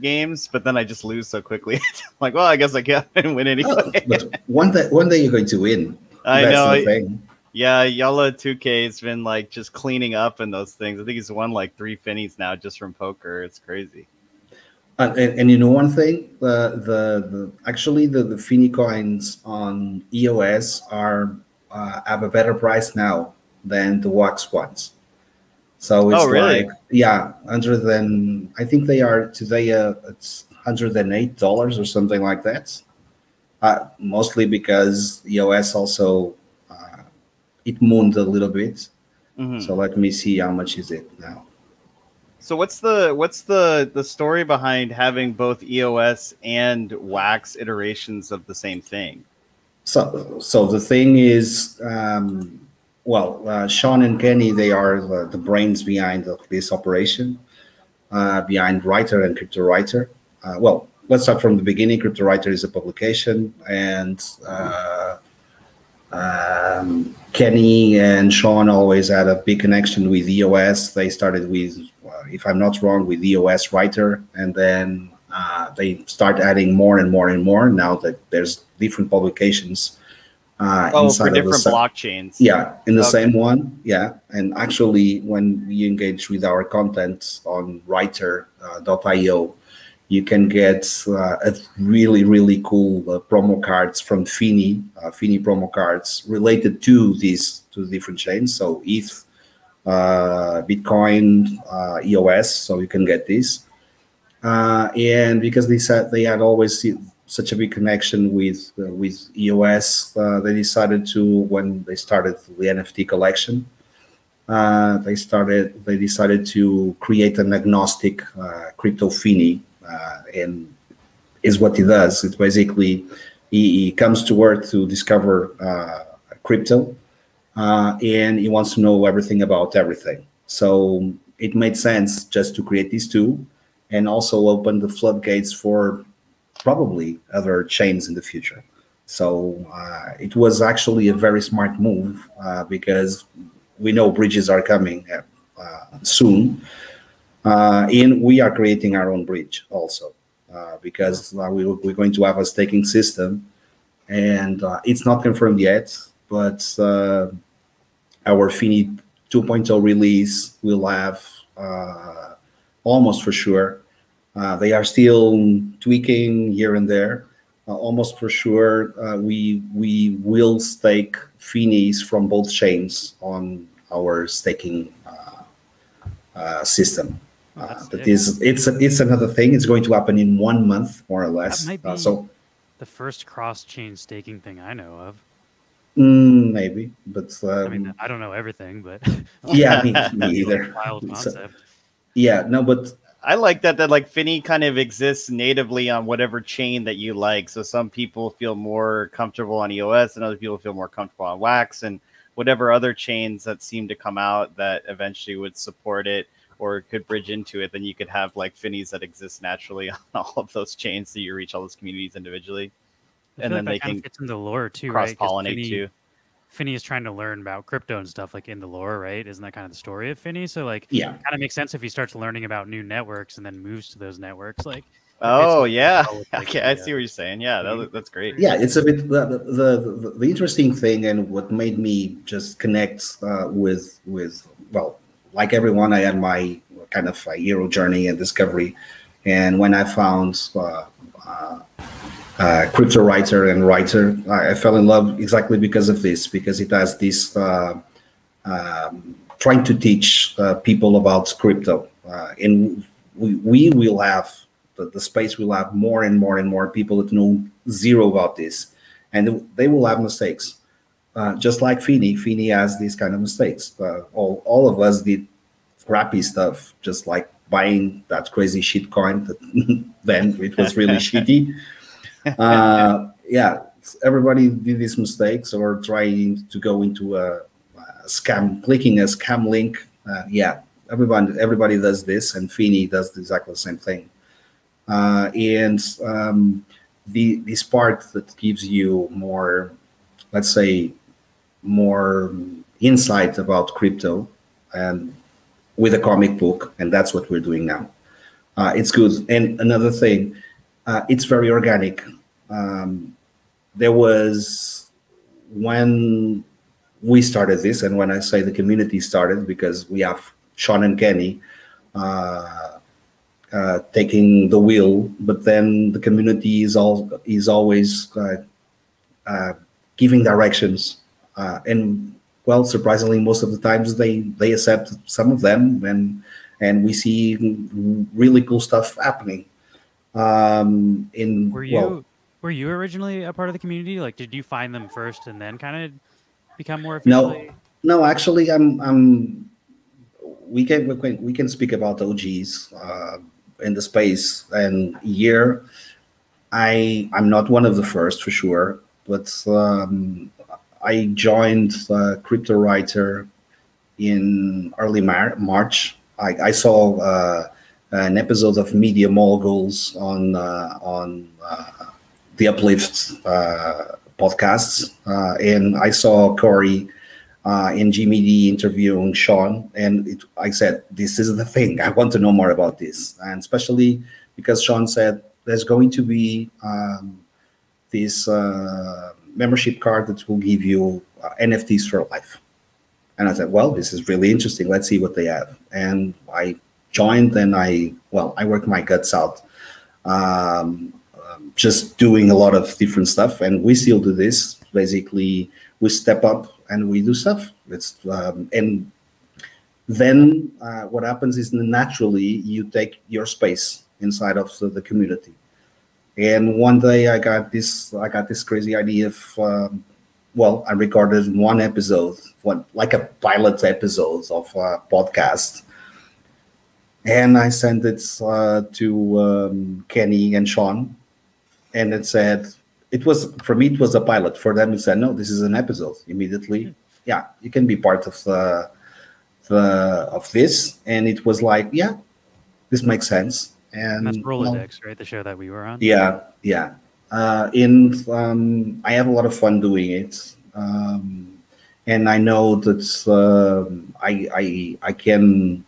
games, but then I just lose so quickly. I'm like, well, I guess I can't win Oh, anyway. but one day you're going to win. I That's the know. thing. Yeah, Yalla 2K has been like just cleaning up in those things. I think he's won like 3 Finneys now just from poker. It's crazy. And you know one thing, the actually the Finney coins on EOS are have a better price now than the wax ones. So Oh, it's really? like, yeah, 100 I think they are today. It's $108 or something like that. Mostly because EOS also it mooned a little bit. Hmm. So let me see how much is it now. So what's the story behind having both EOS and Wax iterations of the same thing? So the thing is, well, Sean and Kenny, they are the brains behind this operation, behind Writer and Cryptowriter. Well, let's start from the beginning. Cryptowriter is a publication, and Kenny and Sean always had a big connection with EOS. They started with, if I'm not wrong, with EOS Writer, and then they start adding more and more and more. Now that there's different publications Oh, for inside of different blockchains. yeah, in the Okay. same one, yeah. And actually, when we engage with our content on writer.io, you can get a really cool promo cards from Finney promo cards related to these two different chains. So ETH, Bitcoin, EOS. So you can get this. And because they said they had always such a big connection with EOS, they decided to, when they started the NFT collection, they decided to create an agnostic crypto Finney, and is what he does. It's basically he comes to Earth to discover crypto, and he wants to know everything about everything. So it made sense just to create these two, and also open the floodgates for probably other chains in the future. So it was actually a very smart move because we know bridges are coming soon, and we are creating our own bridge also because we're going to have a staking system, and it's not confirmed yet, but our Finney 2.0 release will have almost for sure. They are still tweaking here and there. Almost for sure, we will stake Finneys from both chains on our staking system. But it's another thing. It's going to happen in 1 month, more or less. That might be So the first cross-chain staking thing I know of. maybe, but I mean, I don't know everything, but yeah, me either. Wild concept. Yeah, no, but I like that like Finney kind of exists natively on whatever chain that you like. So some people feel more comfortable on EOS and other people feel more comfortable on Wax, and whatever other chains that seem to come out that eventually would support it or could bridge into it, then you could have like Finneys that exist naturally on all of those chains, so you reach all those communities individually. I feel like that kind of fits in the lore too, right? Cross-pollinate too. Finney is trying to learn about crypto and stuff like in the lore, right? Isn't that kind of the story of Finney? So like, yeah, it kind of makes sense if he starts learning about new networks and then moves to those networks. Like, oh yeah, okay, I see what you're saying. Yeah, that's great. Yeah, it's a bit the interesting thing, and what made me just connect with well, like everyone, I had my kind of a hero journey and discovery, and when I found Cryptowriter and Writer, I fell in love exactly because of this, because it has this trying to teach people about crypto, and we will have the space will have more and more and more people that know zero about this, and they will have mistakes, just like Finney. Finney has these kind of mistakes. All of us did crappy stuff, just like buying that crazy shit coin that then it was really shitty. Yeah, everybody did these mistakes, or trying to go into a scam, clicking a scam link. Yeah, everybody does this, and Finney does exactly the same thing. And this part that gives you more, let's say, more insight about crypto, and with a comic book, and that's what we're doing now. It's good. And another thing, it's very organic. There was when we started this, and when I say the community started, because we have Sean and Kenny taking the wheel, but then the community is always giving directions, and well, surprisingly, most of the times they accept some of them, and we see really cool stuff happening. Were you originally a part of the community? Like, did you find them first and then kind of become more No, officially? no, actually, we can speak about OGs in the space, and here I'm not one of the first for sure, but I joined Cryptowriter in early March. I saw an episode of Media Moguls on the Uplift podcasts, and I saw Corey in GMD interviewing Sean, and I said, this is the thing. I want to know more about this, and especially because Sean said there's going to be this membership card that will give you NFTs for life. And I said, well, this is really interesting. Let's see what they have. And I joined, and I worked my guts out, just doing a lot of different stuff. And we still do this. Basically, we step up and we do stuff. And then what happens is naturally you take your space inside of the community. And one day I got this crazy idea of, I recorded one episode, like a pilot episode of a podcast, and I sent it to Kenny and Sean, and it said, for me it was a pilot. For them it said, no, this is an episode. Immediately, yeah, you can be part of of this, and it was like, yeah, this makes sense. And that's Rolodex, right? The show that we were on. Yeah. I have a lot of fun doing it, and I know that I can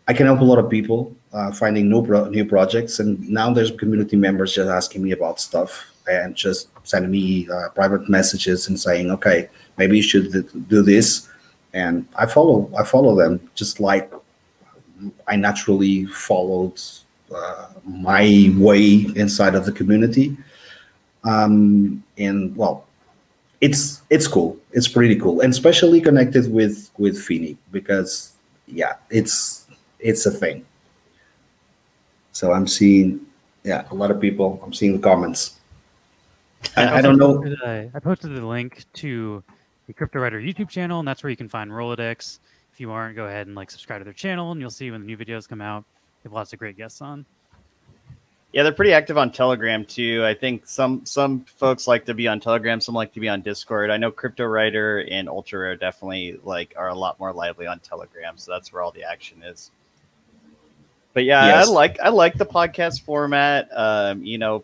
help a lot of people finding new projects. And now there's community members just asking me about stuff and just sending me private messages and saying, okay, maybe you should do this, and I follow them, just like I naturally followed my way inside of the community. And well, it's cool. It's pretty cool, and especially connected with Finney, because yeah, it's a thing. So I'm seeing a lot of people. I'm seeing the comments. I don't know. I posted the link to the Cryptowriter YouTube channel, and that's where you can find Rolodex. If you aren't, go ahead and subscribe to their channel, and you'll see when the new videos come out. They have lots of great guests on. Yeah, they're pretty active on Telegram too. I think some folks like to be on Telegram, some like to be on Discord. I know Cryptowriter and Ultra Rare definitely are a lot more lively on Telegram, so that's where all the action is. But yeah, yes. I like the podcast format.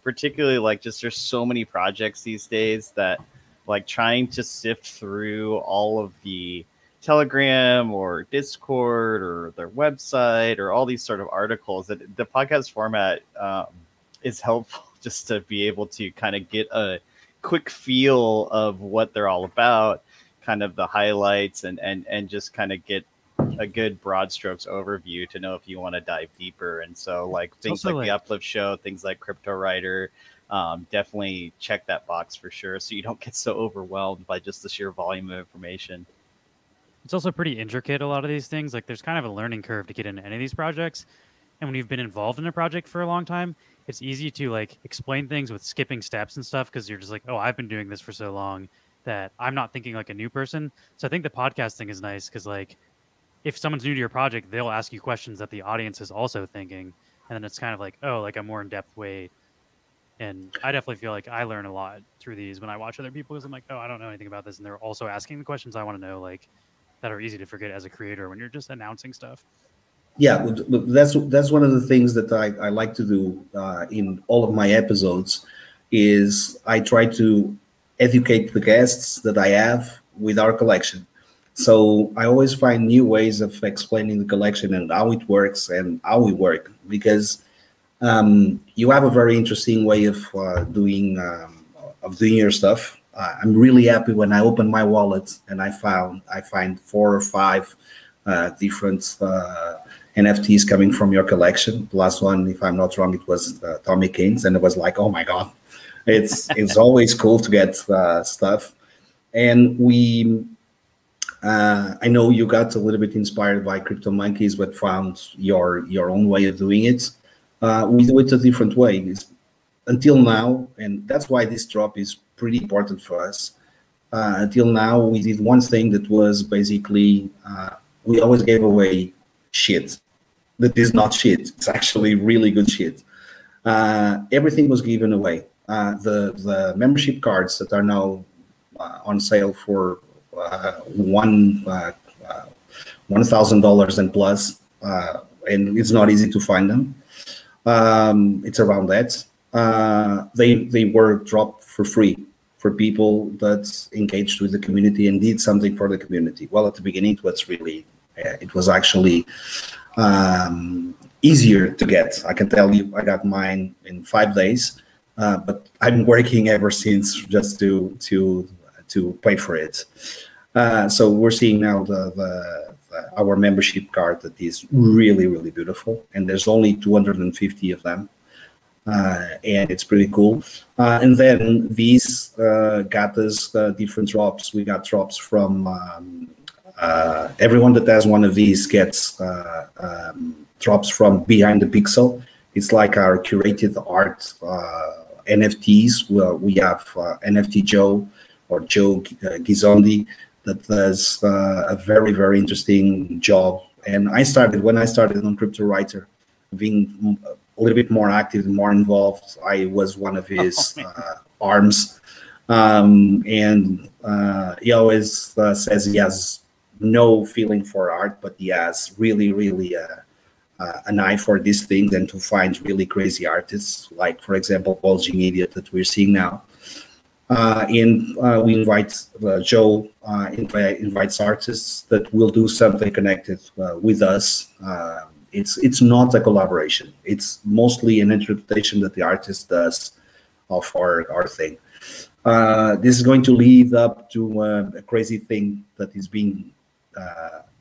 Particularly just there's so many projects these days that trying to sift through all of the Telegram or Discord or their website or all these sort of articles, that the podcast format is helpful just to be able to kind of get a quick feel of what they're all about, kind of the highlights, and just kind of get a good broad strokes overview to know if you want to dive deeper. And so things like the Uplift Show, things like Cryptowriter, definitely check that box for sure, so you don't get so overwhelmed by just the sheer volume of information. It's also pretty intricate, a lot of these things. There's kind of a learning curve to get into any of these projects. And when you've been involved in a project for a long time, it's easy to explain things with skipping steps and stuff, because you're just oh, I've been doing this for so long that I'm not thinking like a new person. So I think the podcast thing is nice, because if someone's new to your project, they'll ask you questions that the audience is also thinking. And then it's kind of a more in-depth way. And I definitely feel like I learn a lot through these when I watch other people, because I'm oh, I don't know anything about this. And they're also asking the questions I want to know, that are easy to forget as a creator when you're just announcing stuff. Yeah, that's one of the things that I like to do in all of my episodes, is I try to educate the guests that I have with our collection. So I always find new ways of explaining the collection and how it works and how we work, because you have a very interesting way of doing your stuff. I'm really happy when I open my wallet and I find 4 or 5 different NFTs coming from your collection. The last one, if I'm not wrong, it was Tommy Kings, and it was like, oh my god, it's always cool to get stuff. And I know you got a little bit inspired by Crypto Monkeys, but found your own way of doing it. We do it a different way until now, and that's why this drop is pretty important for us. Until now, we did one thing that was basically we always gave away shit that is not shit. It's actually really good shit. Everything was given away. The membership cards that are now on sale for $1,000 and plus, and it's not easy to find them. It's around that. They were dropped for free for people that engaged with the community and did something for the community. Well, at the beginning, it was actually easier to get. I can tell you, I got mine in 5 days, but I'm working ever since just to pay for it. So we're seeing now our membership card that is really, really beautiful, and there's only 250 of them. And it's pretty cool. And then these got us different drops. We got drops from everyone that has one of these gets drops from Behind the Pixel. It's like our curated art NFTs. Well, we have NFT Joe or Joe Gizondi that does a very, very interesting job. And when I started on Cryptowriter, being a little bit more active and more involved, I was one of his arms. And he always says he has no feeling for art, but he has really, really an eye for these things and to find really crazy artists, like, for example, Bulging Idiot that we're seeing now. And we invite Joe invites artists that will do something connected with us. It's not a collaboration. It's mostly an interpretation that the artist does of our thing. This is going to lead up to a crazy thing that is being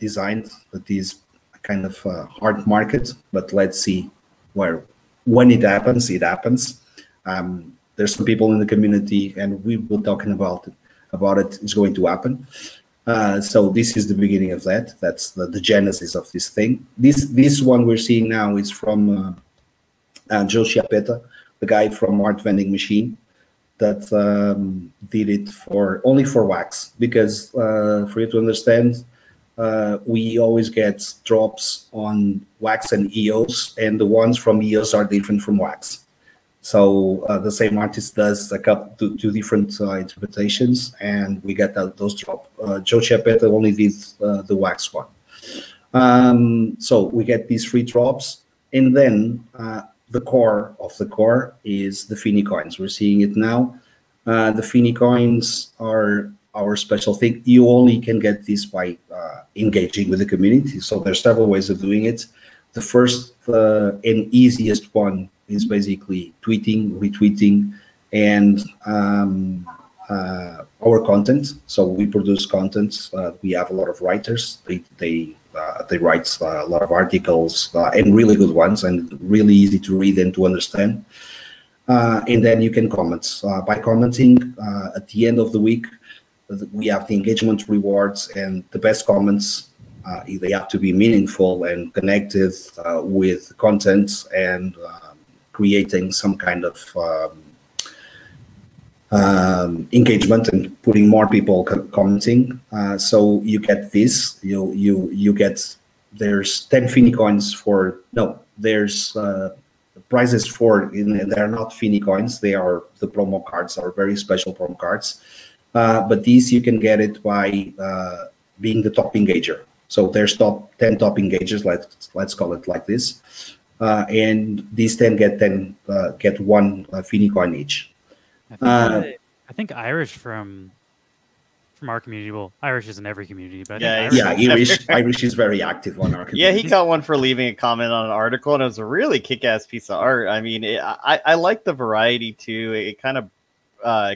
designed, that is a kind of hard market, but let's see when it happens, it happens. There's some people in the community, and we were talking about it. It's going to happen. So this is the beginning of that. That's the genesis of this thing. This one we're seeing now is from Joe Chiappetta, the guy from Art Vending Machine, that did it only for wax. Because for you to understand, we always get drops on wax and EOS, and the ones from EOS are different from wax. So the same artist does two different interpretations, and we get those drops. Joe Chiappetta only did the wax one. So we get these free drops, and then the core of the core is the Finney coins. We're seeing it now. The Finney coins are our special thing. You only can get this by engaging with the community. So there's several ways of doing it. The first and easiest one is basically tweeting, retweeting, and our content. So we produce content. We have a lot of writers. They write a lot of articles and really good ones, and really easy to read and to understand. And then you can comment. By commenting, at the end of the week, we have the engagement rewards, and the best comments, they have to be meaningful and connected with content and creating some kind of engagement and putting more people commenting. So you get this. You get, there's 10 Finney coins for, no, there's prizes for, they're not Finney coins, they are the promo cards, are very special promo cards. But these you can get it by being the top engager. So there's 10 top engagers, let's call it like this. And these 10 get one Finney coin each. I think Irish from from our community. Well, Irish is in every community, but Yeah, I think Irish is very active on our community. Yeah, he got one for leaving a comment on an article, and it was a really kick-ass piece of art. I mean, I like the variety too. It kind of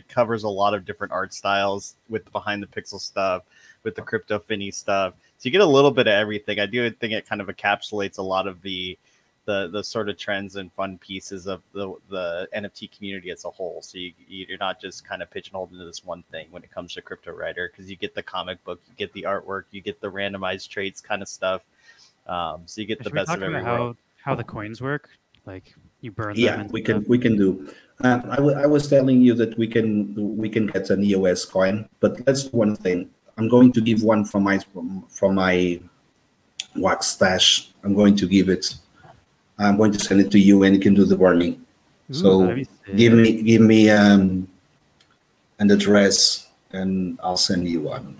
covers a lot of different art styles with the behind the pixel stuff, with the crypto Finney stuff. So you get a little bit of everything. I do think it kind of encapsulates a lot of the sort of trends and fun pieces of the NFT community as a whole. So you're not just kind of pigeonholed into this one thing when it comes to Cryptowriter, because you get the comic book, you get the artwork, you get the randomized traits kind of stuff. So you get the best of every world. How the coins work, like you burn them. Yeah, we can do. I was telling you that we can get an EOS coin, but that's one thing. I'm going to give one from my wax stash. I'm going to give it. I'm going to send it to you, and you can do the burning. Ooh, so give me an address, and I'll send you one.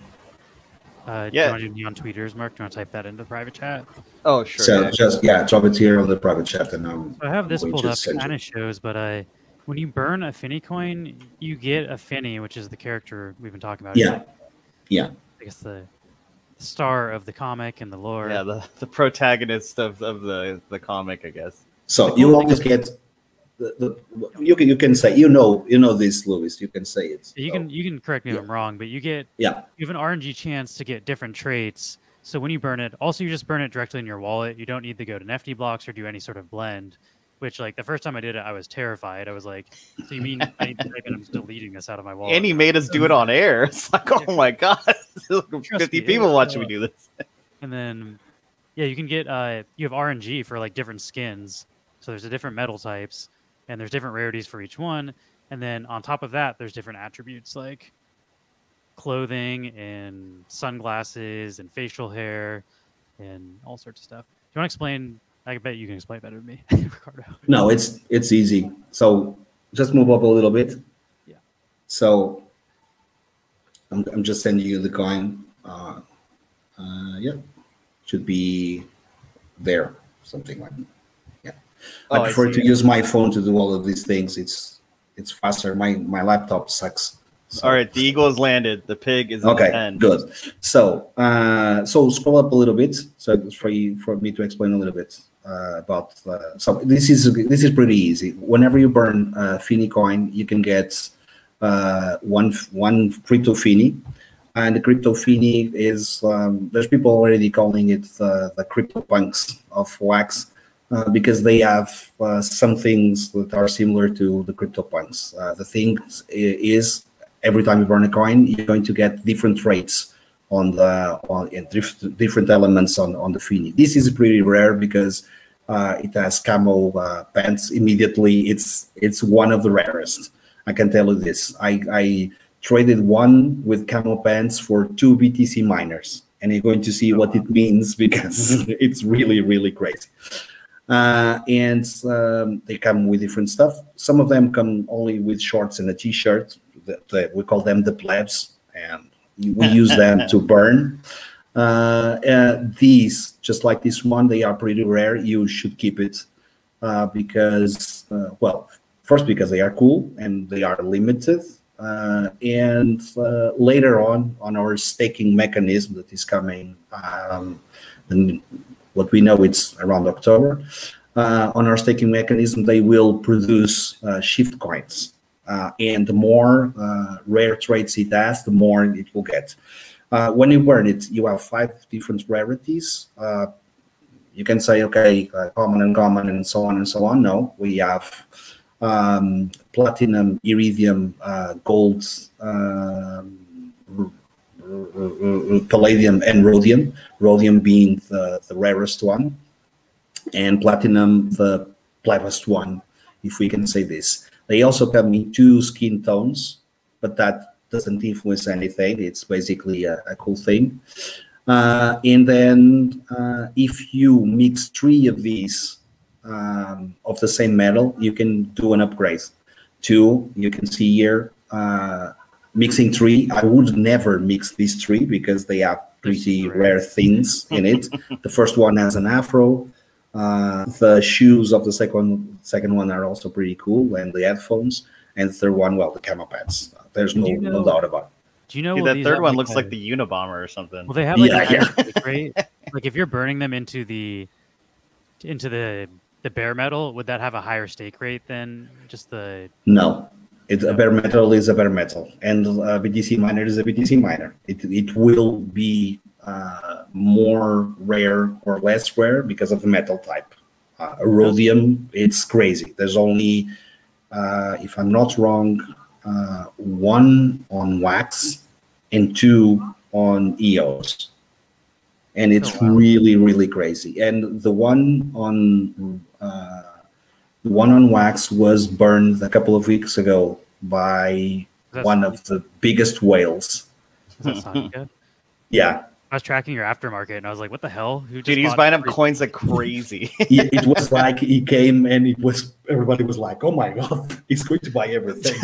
Do you want to do neon tweeters, Mark? Do you want to type that into the private chat? Oh, sure. So just drop it here on the private chat, and I have this pulled up. Kind of shows, but when you burn a Finney coin, you get a Finney, which is the character we've been talking about. Yeah, yeah. I guess the star of the comic and the lore. Yeah, the protagonist of the comic, I guess. So you always get you can say you know this, Louis. You can say it. You can correct me if I'm wrong, but you have an RNG chance to get different traits. So when you burn it, also you just burn it directly in your wallet. You don't need to go to NFT blocks or do any sort of blend. Which, like, the first time I did it, I was terrified. I was like, "So you mean I need to type in? I'm just deleting this out of my wallet?" And he made us do it on air. It's like, oh my god, 50 people watching me do this. And then, yeah, you can get you have RNG for like different skins. So there's a different metal types, and there's different rarities for each one. And then on top of that, there's different attributes like clothing and sunglasses and facial hair and all sorts of stuff. Do you want to explain? I bet you can explain better than me, Ricardo. No, it's easy. So just move up a little bit. Yeah. So I'm just sending you the coin. Yeah, should be there, something like that. Yeah. I prefer to use my phone to do all of these things. It's faster. My laptop sucks. So. All right, the eagle has landed. The pig is okay. In the Good. So so scroll up a little bit. So it's for me to explain a little bit about. So this is pretty easy. Whenever you burn Finney coin, you can get one crypto Finney, and the crypto Finney is there's people already calling it the crypto punks of wax. Because they have some things that are similar to the crypto punks. The thing is, every time you burn a coin, you're going to get different rates on different elements on the Finney. This is pretty rare because it has camo pants. Immediately, it's one of the rarest. I can tell you this. I traded one with camo pants for 2 BTC miners, and you're going to see what it means because it's really, really crazy. And they come with different stuff. Some of them come only with shorts and a t-shirt. We call them the plebs, and we use them to burn. These, just like this one, they are pretty rare. You should keep it because, well, first because they are cool and they are limited. And later on our staking mechanism that is coming, and what we know it's around October, on our staking mechanism, they will produce shift coins. And the more rare traits it has, the more it will get. When you burn it, you have 5 different rarities. You can say, okay, common, and so on and so on. No, we have platinum, iridium, gold, palladium, and rhodium. Rhodium being the rarest one, and platinum the plebest one, if we can say this. They also come in 2 skin tones, but that doesn't influence anything. It's basically a cool thing. And then if you mix 3 of these of the same metal, you can do an upgrade. 2, you can see here, mixing 3. I would never mix these 3 because they have pretty rare things in it. The first one has an afro. The shoes of the second one are also pretty cool, and the headphones. And the third one, well, the camo pants. There's no doubt about it. Do you know Dude, that these third have, one like, looks like the Unabomber or something. Well, they have like Yeah, a higher yeah. stake rate. Like if you're burning them into the bare metal, would that have a higher stake rate than just the? No, it's a No. bare metal is a bare metal, and a BTC miner is a BTC miner. It will be more rare or less rare because of the metal type. Rhodium, it's crazy. There's only, if I'm not wrong, one on wax and two on EOS, and it's wow. really crazy. And the one on wax was burned a couple of weeks ago by That's one of the biggest whales. Is that Sonica? Yeah, I was tracking your aftermarket and I was like, what the hell? Who just Dude, he's bought buying up every- coins like crazy. it was like he came and everybody was like, "Oh my god, he's going to buy everything."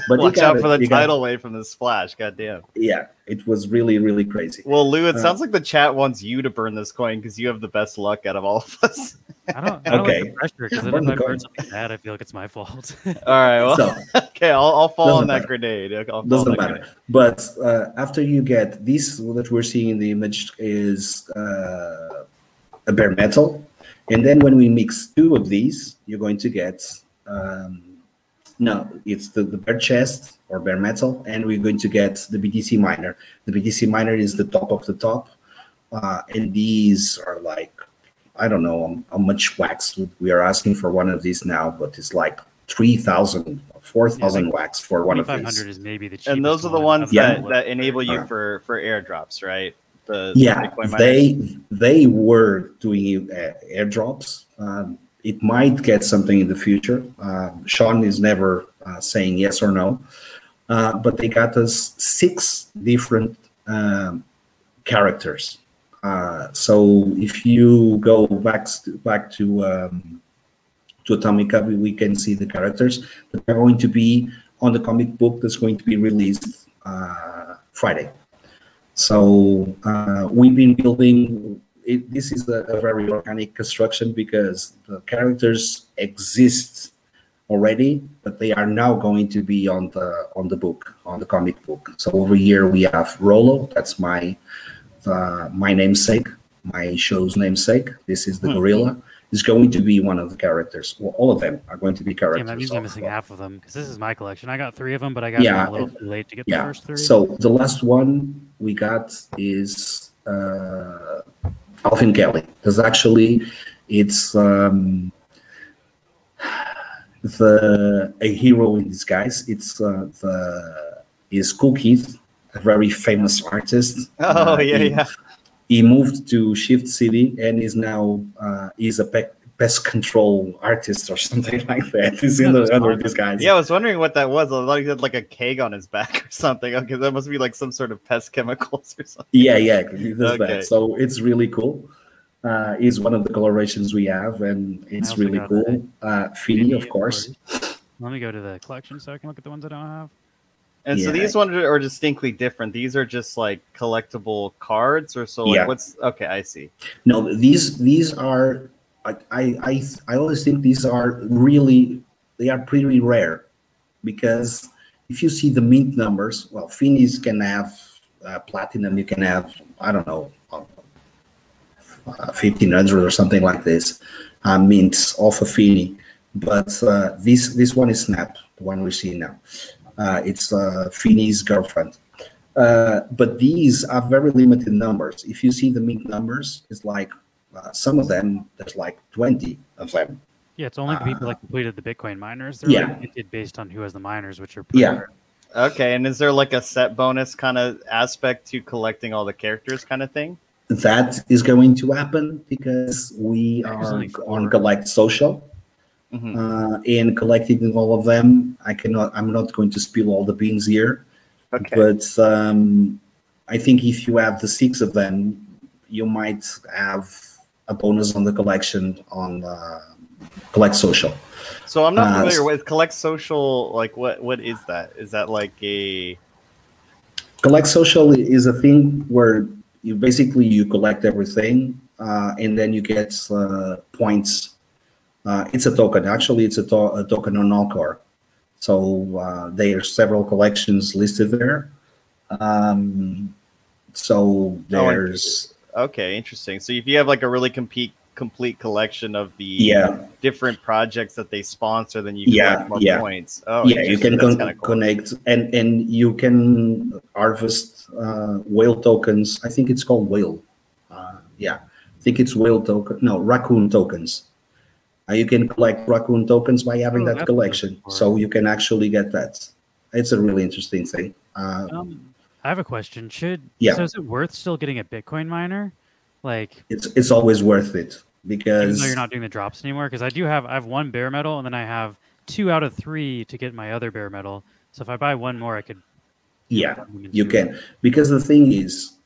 But Watch out for the He got tidal wave from the splash. Goddamn. Yeah, it was really crazy. Well, Lou, it sounds like the chat wants you to burn this coin because you have the best luck out of all of us. I don't Okay. like the pressure because Burn if the I burn coin. something bad, I feel like it's my fault. All right, well, So, okay, I'll fall doesn't on that matter. grenade. I'll fall on doesn't that matter. grenade. But after you get this, that we're seeing in the image is a bare metal, and then when we mix two of these, you're going to get no, it's the bare chest or bare metal, and we're going to get the BTC miner. The BTC miner is the top of the top, and these are like, I don't know how much wax we are asking for one of these now, but it's like 3,000, 4,000 wax for one of 2,500 these. is maybe the cheapest. And those are the one. ones Yeah. that enable you Uh, for airdrops, right? The Yeah, Bitcoin miners. they were doing airdrops. It might get something in the future. Sean is never saying yes or no, but they got us 6 different characters. So if you go back to Atomic Hub, we can see the characters, but they're going to be on the comic book that's going to be released Friday. So we've been building it. This is a very organic construction because the characters exist already, but they are now going to be on the book, on the comic book. So over here we have Rolo. That's my namesake, my show's namesake. This is the gorilla. Is going to be one of the characters. Well, all of them are going to be characters. Damn, that means I'm missing half of them because this is my collection. I got 3 of them, but I got them a little too late to get the first 3. So the last one we got is Alvin Kelly. There's actually it's a hero in disguise. It's is Cool Keith, a very famous artist. Oh yeah. He moved to Shift City and is now is a pest control artist or something like that. He's under disguise. Yeah, I was wondering what that was. I thought he had like a keg on his back or something. Okay, that must be like some sort of pest chemicals or something. Yeah, he does Okay. that. So it's really cool. Is one of the colorations we have, and it's also really got cool. Finney, of course. Let me go to the collection so I can look at the ones I don't have. And so Yeah. these ones are distinctly different. These are just like collectible cards, or so. Like, Yeah. what's okay? I see. No, these are. I always think these are really, they are pretty rare, because if you see the mint numbers, well, Finney's can have platinum. You can have, I don't know, 1,500 or something like this, mints off of Finney. But this one is Snap, the one we see now. It's Finney's girlfriend. But these are very limited numbers. If you see the mint numbers, it's like some of them, there's like 20 of them. Yeah, it's only the people that completed the Bitcoin miners. They're Yeah. like minted based on who has the miners, which are pretty Yeah. rare. Okay, and is there like a set bonus kind of aspect to collecting all the characters, kind of thing? That is going to happen because we There's are only 4. on Collect Social. Mhm. In collecting all of them, I'm not going to spill all the beans here. Okay. But I think if you have the 6 of them, you might have a bonus on the collection on Collect Social. So I'm not familiar with Collect Social. Like, what is that? Is that like a Collect Social is a thing where you collect everything, and then you get points. It's a token. Actually, it's a token on Alcor. So there are several collections listed there. So there's okay, interesting. So if you have like a really complete collection of the different projects that they sponsor, then you collect more points. Oh, yeah, you can cool. Connect and you can harvest whale tokens. I think it's called whale. I think it's whale token. No, raccoon tokens. You can collect raccoon tokens by having that collection, so you can actually get that. It's a really interesting thing. I have a question. So is it worth still getting a Bitcoin miner? Like it's always worth it, because even though you're not doing the drops anymore. Because I have one bare metal, and then I have 2 out of 3 to get my other bare metal. So if I buy one more, I could. Yeah, you can, because the thing is,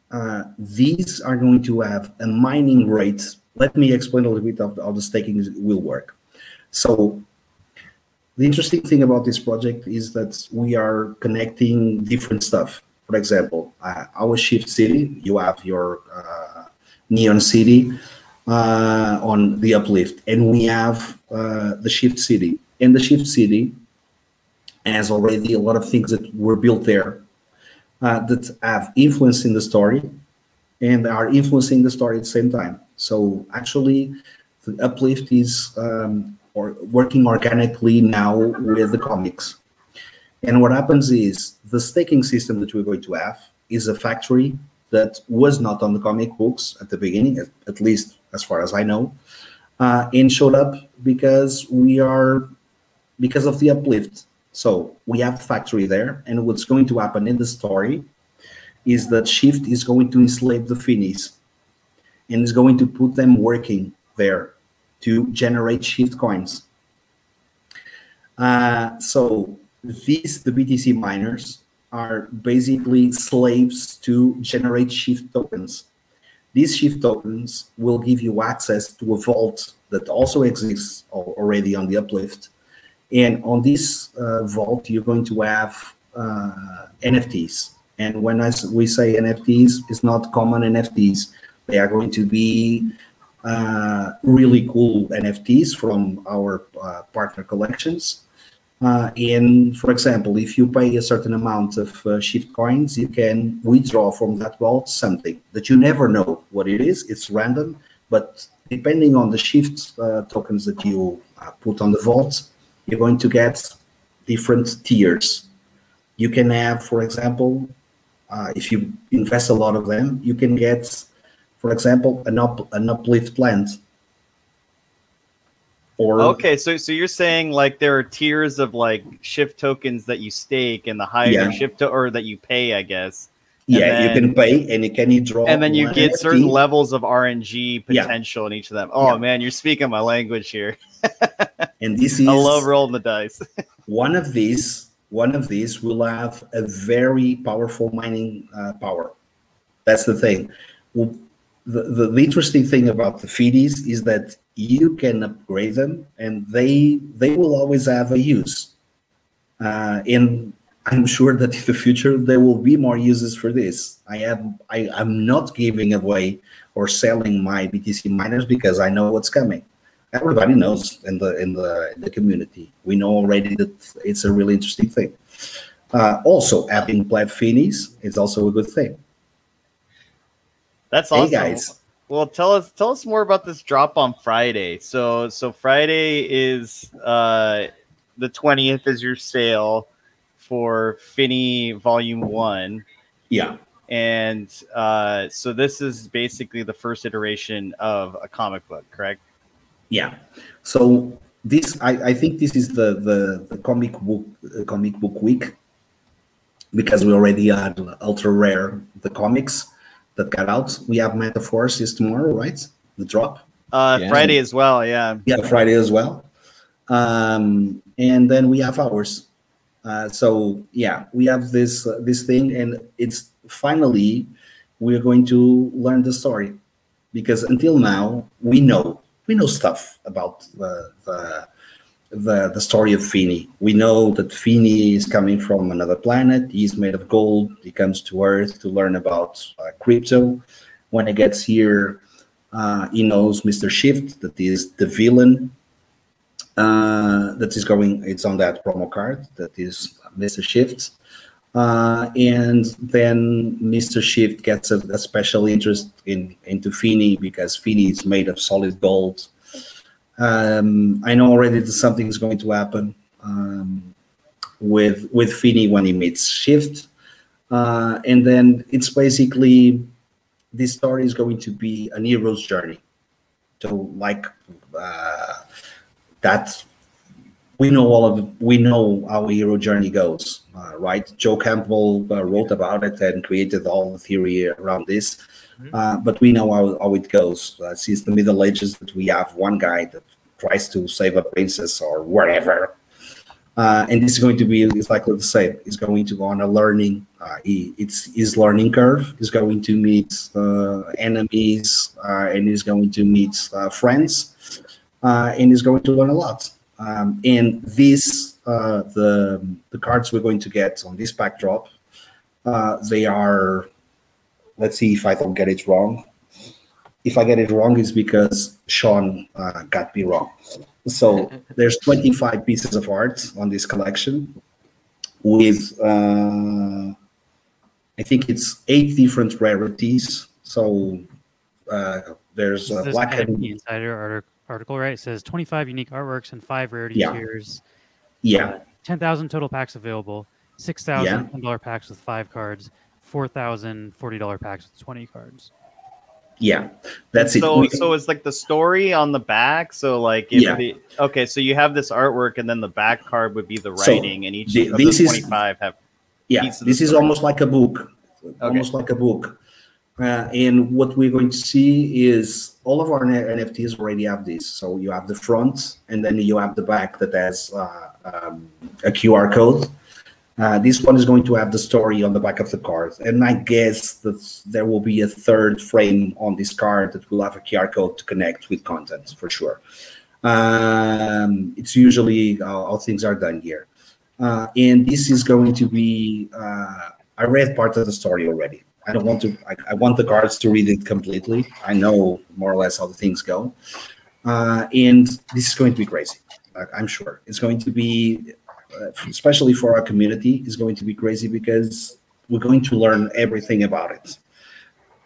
these are going to have a mining rate. Let me explain a little bit of how the staking will work. So the interesting thing about this project is that we are connecting different stuff. For example, our Shift City, you have your Neon City on the Uplift, and we have the Shift City. And the Shift City has already a lot of things that were built there that have influence in the story and are influencing the story at the same time. So actually, the Uplift is working organically now with the comics. And what happens is the staking system that we're going to have is a factory that was not on the comic books at the beginning, at least as far as I know, and showed up because of the Uplift. So we have a factory there, and what's going to happen in the story is that Shift is going to enslave the Finneys and is going to put them working there to generate Shift coins. So the BTC miners are basically slaves to generate Shift tokens. These Shift tokens will give you access to a vault that also exists already on the Uplift. And on this vault, you're going to have NFTs. And when we say NFTs, it's not common NFTs. They are going to be really cool NFTs from our partner collections. And for example, if you pay a certain amount of Shift coins, you can withdraw from that vault something that you never know what it is. It's random, but depending on the Shift tokens that you put on the vault, you're going to get different tiers. You can have, for example, if you invest a lot of them, you can get, for example, an Uplift land. Okay, so you're saying like there are tiers of like Shift tokens that you stake, and the higher Shift or that you pay, I guess. Yeah, you can pay, and you can draw. And then you get certain levels of RNG potential in each of them. Oh man, you're speaking my language here. And this is, I love rolling the dice. one of these will have a very powerful mining power. That's the thing. Well, the interesting thing about the Fiddies is that you can upgrade them, and they will always have a use. And I'm sure that in the future there will be more uses for this. I'm not giving away or selling my BTC miners because I know what's coming. Everybody knows in the community. We know already that it's a really interesting thing. Also, having pleb Finneys is also a good thing. That's awesome. Hey guys. Well, tell us more about this drop on Friday. So Friday is the 20th is your sale for Finney Volume 1. Yeah. And so this is basically the first iteration of a comic book, correct? Yeah. So this, I think this is the comic book week, because we already had ultra rare the comics that got out. We have Metaphors is tomorrow, right? The drop. Friday as well. Yeah. Yeah, Friday as well. And then we have ours. So yeah, we have this thing, and it's finally we're going to learn the story, because until now we know stuff about the story of Finney. We know that Finney is coming from another planet. He's made of gold. He comes to Earth to learn about crypto. When he gets here, he knows Mr. Shift, that is the villain. That is going. It's on that promo card. That is Mr. Shift. And then Mr. Shift gets a special interest into Finney because Finney is made of solid gold. I know already that something is going to happen with Finney when he meets Shift. And then it's basically, this story is going to be an hero's journey. So like that, we know how a hero journey goes, right? Joe Campbell wrote about it and created all the theory around this. But we know how it goes. Since the Middle Ages, that we have one guy that tries to save a princess or whatever. And this is going to be exactly the same. He's going to go on a learning, it's his learning curve. He's going to meet enemies, and he's going to meet friends, and he's going to learn a lot. And this, the cards we're going to get on this backdrop, they are, let's see if I don't get it wrong. If I get it wrong, it's because Sean got me wrong. So there's 25 pieces of art on this collection with, I think it's 8 different rarities. So there's a black and Insider article, right? It says 25 unique artworks and 5 rarity tiers. Yeah. 10,000 total packs available. 6,000 $10 packs with 5 cards. 4,000 $40 packs with 20 cards. Yeah, that's it. So it's like the story on the back. So like, okay, so you have this artwork, and then the back card would be the writing, and each of the 25 have. Yeah, this is almost like a book, almost like a book. And what we're going to see is all of our NFTs already have this. So you have the front, and then you have the back that has a QR code. This one is going to have the story on the back of the card. And I guess that there will be a third frame on this card that will have a QR code to connect with content, for sure. It's usually how things are done here. And this is going to be, I read part of the story already. I don't want to, I want the cards to read it completely. I know more or less how the things go. And this is going to be crazy. I'm sure it's going to be, especially for our community, is going to be crazy because we're going to learn everything about it.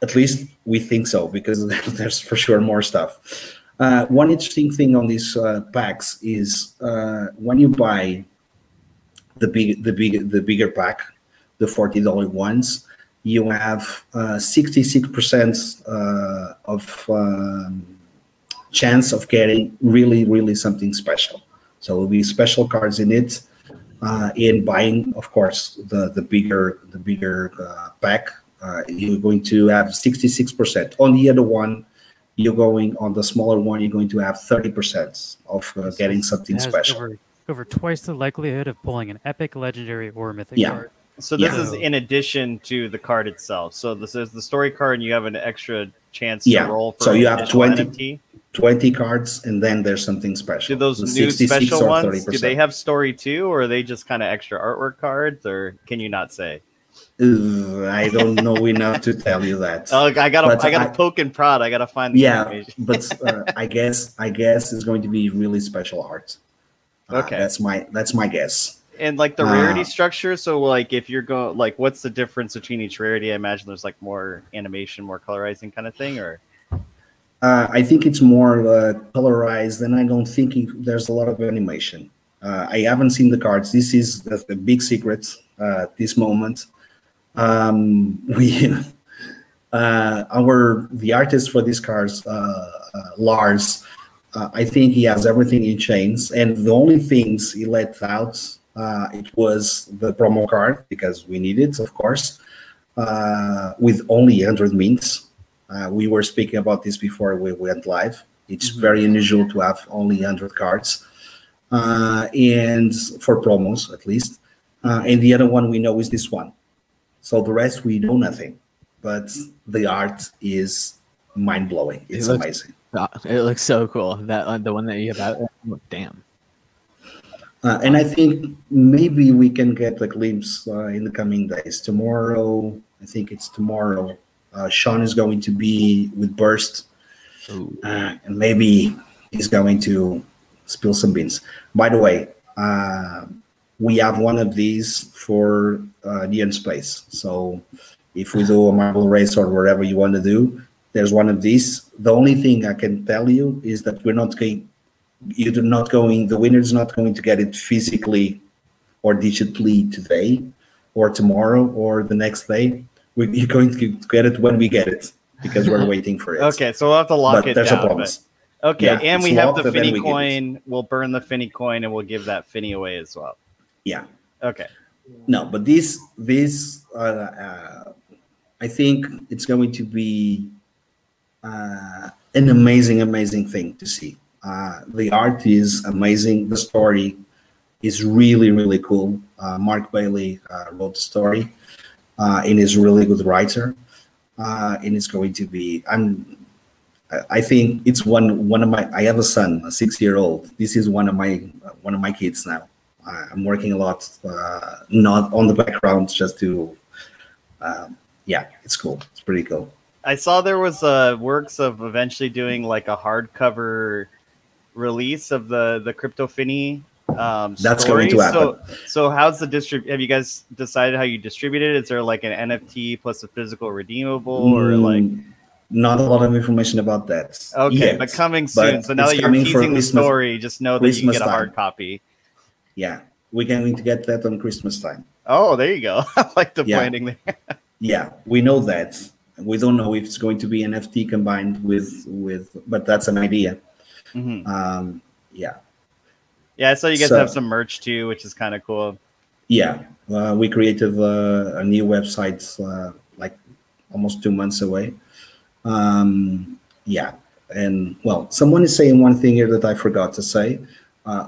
At least we think so, because there's for sure more stuff. One interesting thing on these packs is when you buy the bigger pack, the $40 ones, you have 66% of chance of getting really something special. So there will be special cards in it. In buying, of course, the bigger pack, you're going to have 66%. On the other one, you're going on the smaller one, you're going to have 30% of getting something special. Over twice the likelihood of pulling an epic, legendary, or mythic card. So this is in addition to the card itself. So this is the story card, and you have an extra chance to roll for so you have 20 NFT. 20 cards, and then there's something special. Do those new special ones, do they have story too, or are they just kind of extra artwork cards, or can you not say? I don't know enough to tell you that. Oh, I gotta poke and prod. I gotta find the information. But I guess it's going to be really special art. Okay, that's my guess. And like the rarity structure, so like if you're going, like, what's the difference between each rarity? I imagine there's like more animation, more colorizing kind of thing, or. I think it's more colorized, and I don't think there's a lot of animation. I haven't seen the cards. This is the big secret at this moment. The artist for these cards, Lars, I think he has everything in chains, and the only things he let out, it was the promo card, because we need it, of course, with only 100 mints. We were speaking about this before we went live. It's very unusual to have only 100 cards, and for promos at least. And the other one we know is this one. So the rest we know nothing, but the art is mind blowing. It's amazing. It looks so cool. That the one that you have out. Oh, damn. And I think maybe we can get a glimpse in the coming days. Tomorrow, I think it's tomorrow. Sean is going to be with Burst, and maybe he's going to spill some beans. By the way, we have one of these for near space. So if we do a marble race or whatever you want to do, there's one of these. The only thing I can tell you is that we're not going, the winner's not going to get it physically or digitally today or tomorrow or the next day. You're going to get it when we get it because we're waiting for it. Okay, so we'll have to lock it there's down. a promise. Okay, Yeah, and it's we have locked, the and then Finney we get it. coin. We'll burn the Finney coin and we'll give that Finney away as well. Yeah. Okay. No, but this I think it's going to be an amazing thing to see. The art is amazing. The story is really cool. Mark Bailey wrote the story, and is a really good writer. And it's going to be. I think it's one of my. I have a son, a 6-year-old. This is one of my kids now. I'm working a lot, not on the background, just to. Yeah, it's cool. It's pretty cool. I saw there was works of eventually doing like a hardcover release of the Crypto Finney That's story. going to happen. So how's the have you guys decided how you distribute it? Is there like an NFT plus a physical redeemable or like? Not a lot of information about that. Okay, yet, but coming soon. So now that you're teasing the story, just know that you can get a hard copy. Yeah, we're going to get that on Christmas time. Oh, there you go. I like the planning there. Yeah, we know that. We don't know if it's going to be NFT combined with, but that's an idea. Mm-hmm. Yeah. Yeah, I saw you guys have some merch too, which is kind of cool. Yeah, we created a new website like almost 2 months away. Yeah, and well, someone is saying one thing here that I forgot to say.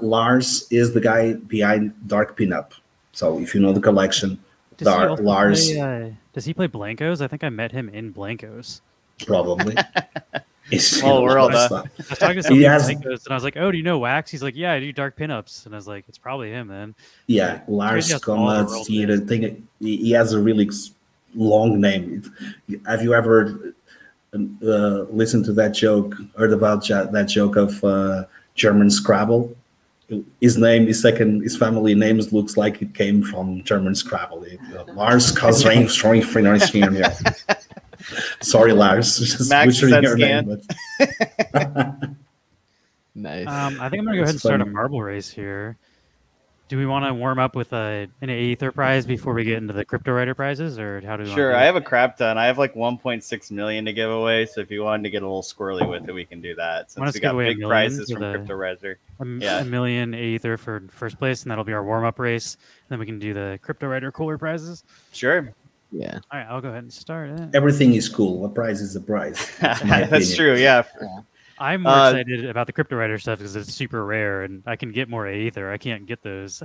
Lars is the guy behind Dark Pinup. So if you know the collection, Lars. Does he play Blankos? I think I met him in Blankos. Probably. Oh, we're all done. I was talking to somebody in Blankos, and I was like, "Oh, do you know Wax?" He's like, "Yeah, I do Dark Pinups." And I was like, "It's probably him, then." Yeah, Lars Comet. He has a really long name. Have you ever listened to that joke? Heard about that joke of German Scrabble? His family names looks like it came from German Scrabble. Lars Kosring. Sorry, Lars. Just butchering your name. But nice. I think I'm gonna go ahead and start a marble race here. Do we want to warm up with an Aether prize before we get into the Cryptowriter prizes, or how do we? Sure, I have a crap ton. I have like 1.6 million to give away. So if you wanted to get a little squirrely with it, we can do that. Since we got big prizes from Cryptowriter. A million Aether for first place, and that'll be our warm up race. And then we can do the Cryptowriter cooler prizes. Sure. Yeah. All right, I'll go ahead and start it. Everything is cool. A prize is a prize. That's true. Yeah. I'm more excited about the Cryptowriter stuff because it's super rare, and I can get more Aether. I can't get those.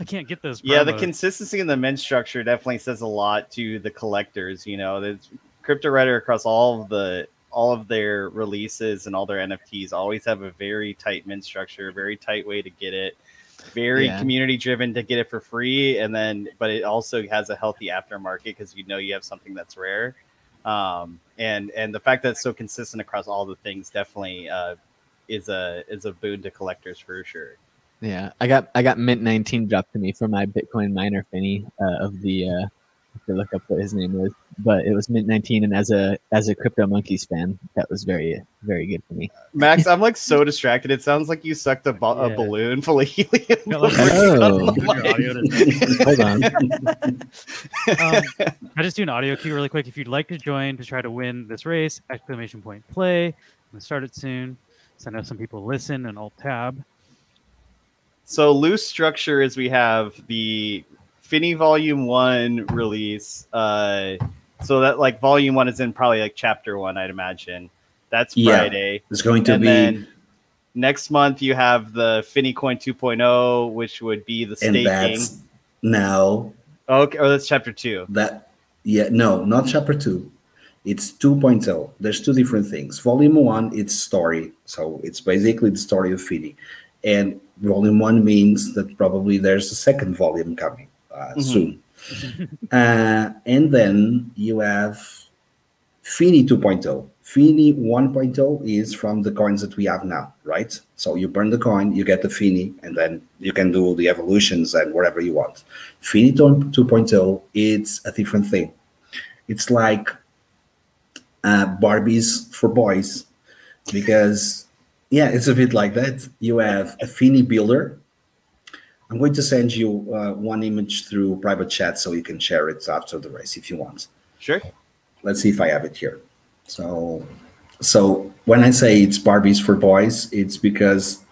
I can't get those. Yeah, the consistency in the mint structure definitely says a lot to the collectors. You know, the Cryptowriter across all of their releases and all their NFTs always have a very tight mint structure, a very tight way to get it, very community driven to get it for free, but it also has a healthy aftermarket because you have something that's rare. And the fact that it's so consistent across all the things definitely is a boon to collectors for sure. Yeah, I got Mint 19 dropped to me from my Bitcoin miner Finney of the I have to look up what his name was, but it was Mint 19, and as a Crypto Monkeys fan, that was very good for me. Max, I'm like so distracted. It sounds like you sucked a balloon full of helium. Oh. Hold on. I just do an audio cue really quick. If you'd like to join to try to win this race, ! Play. I'm gonna start it soon. So I know some people listen and Alt tab. So loose structure is we have the Finney Volume 1 release. So that like Volume 1 is in probably like Chapter 1, I'd imagine. That's Friday. It's going to be. Then next month you have the Finney Coin 2.0, which would be the staking. And that's now. Okay, or that's Chapter 2. No, not Chapter 2. It's 2.0. There's two different things. Volume 1, it's story. So it's basically the story of Finney. And Volume 1 means that probably there's a second volume coming soon. And then you have Finney 2.0. Finney 1.0 is from the coins that we have now, right? So you burn the coin, you get the Finney, and then you can do the evolutions and whatever you want. Finney 2.0, it's a different thing. It's like Barbies for boys, because, yeah, it's a bit like that. You have a Finney builder. I'm going to send you one image through private chat so you can share it after the race if you want. Sure. Let's see if I have it here. So when I say it's Barbies for boys, it's because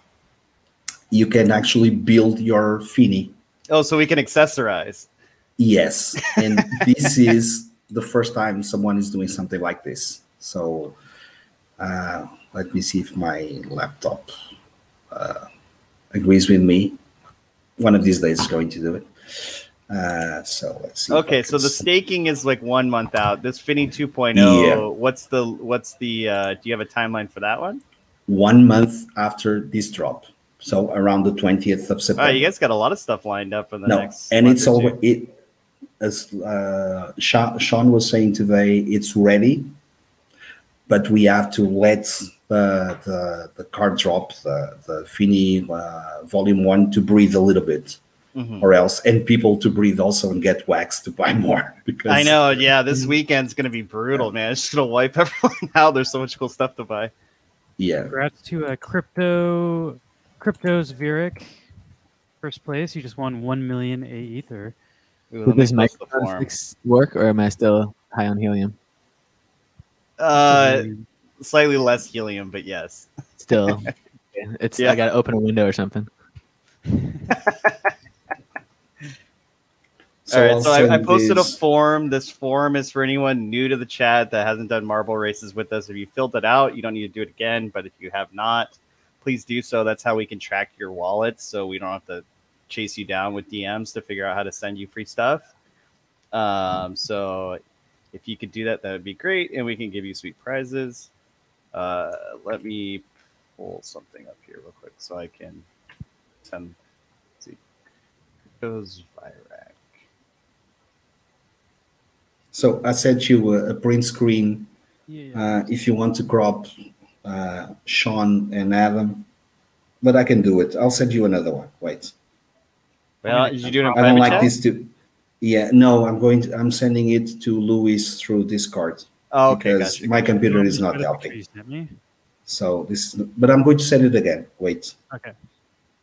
you can actually build your Finney. Oh, so we can accessorize. Yes, and this is the first time someone is doing something like this. So let me see if my laptop agrees with me. One of these days is going to do it. So let's see. Okay, so the staking is like 1 month out. This Finney 2.0, Yeah. what's the do you have a timeline for that one? 1 month after this drop. So around the 20th of September. Oh, you guys got a lot of stuff lined up for the next and month it's or all two. it as Sean was saying today, it's ready, but we have to let the card drop, the Finney volume 1 to breathe a little bit. Or else, and people to breathe also and get waxed to buy more. Because I know, yeah, this weekend's going to be brutal, man. It's just going to wipe everyone out. There's so much cool stuff to buy. Yeah. Congrats to Crypto's Virik. First place. You just won 1 million A Ether. Ooh, Does my sticks work, or am I still high on helium? Slightly less helium, but yes. Still. It's I got to open a window or something. All right, so I posted a form. This form is for anyone new to the chat that hasn't done marble races with us. If you filled it out, you don't need to do it again. But if you have not, please do so. That's how we can track your wallet, so we don't have to chase you down with DMs to figure out how to send you free stuff. So if you could do that, that would be great, and we can give you sweet prizes. Let me pull something up here real quick so I can send. Let's see, goes Virac. So I sent you a print screen. If you want to crop Sean and Adam, but I can do it. I'll send you another one. Wait. Well, did you do it in I don't like chat? this to. Yeah, no, I'm sending it to Luis through Discord. Oh, okay, because gotcha. my computer is not helping. So this, but I'm going to send it again. Wait. Okay.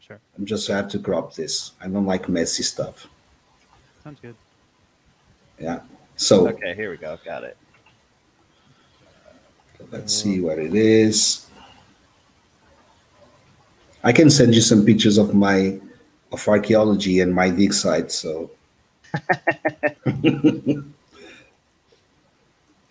Sure. I'm just have to crop this. I don't like messy stuff. Sounds good. Yeah. So okay, here we go. Got it. Let's see what it is. I can send you some pictures of archaeology and my dig site. So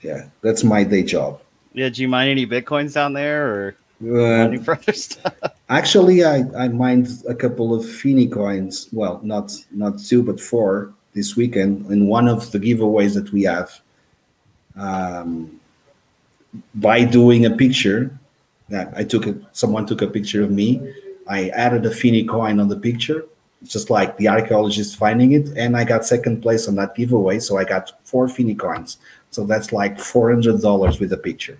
yeah, that's my day job. Yeah, do you mine any bitcoins down there, or mining for other stuff? Actually, I mined a couple of Finney coins. Well, not 2, but 4 this weekend in one of the giveaways that we have. By doing a picture, someone took a picture of me. I added a Finney coin on the picture, just like the archaeologist finding it, and I got second place on that giveaway. So I got 4 Finney coins. So that's like $400 with a picture.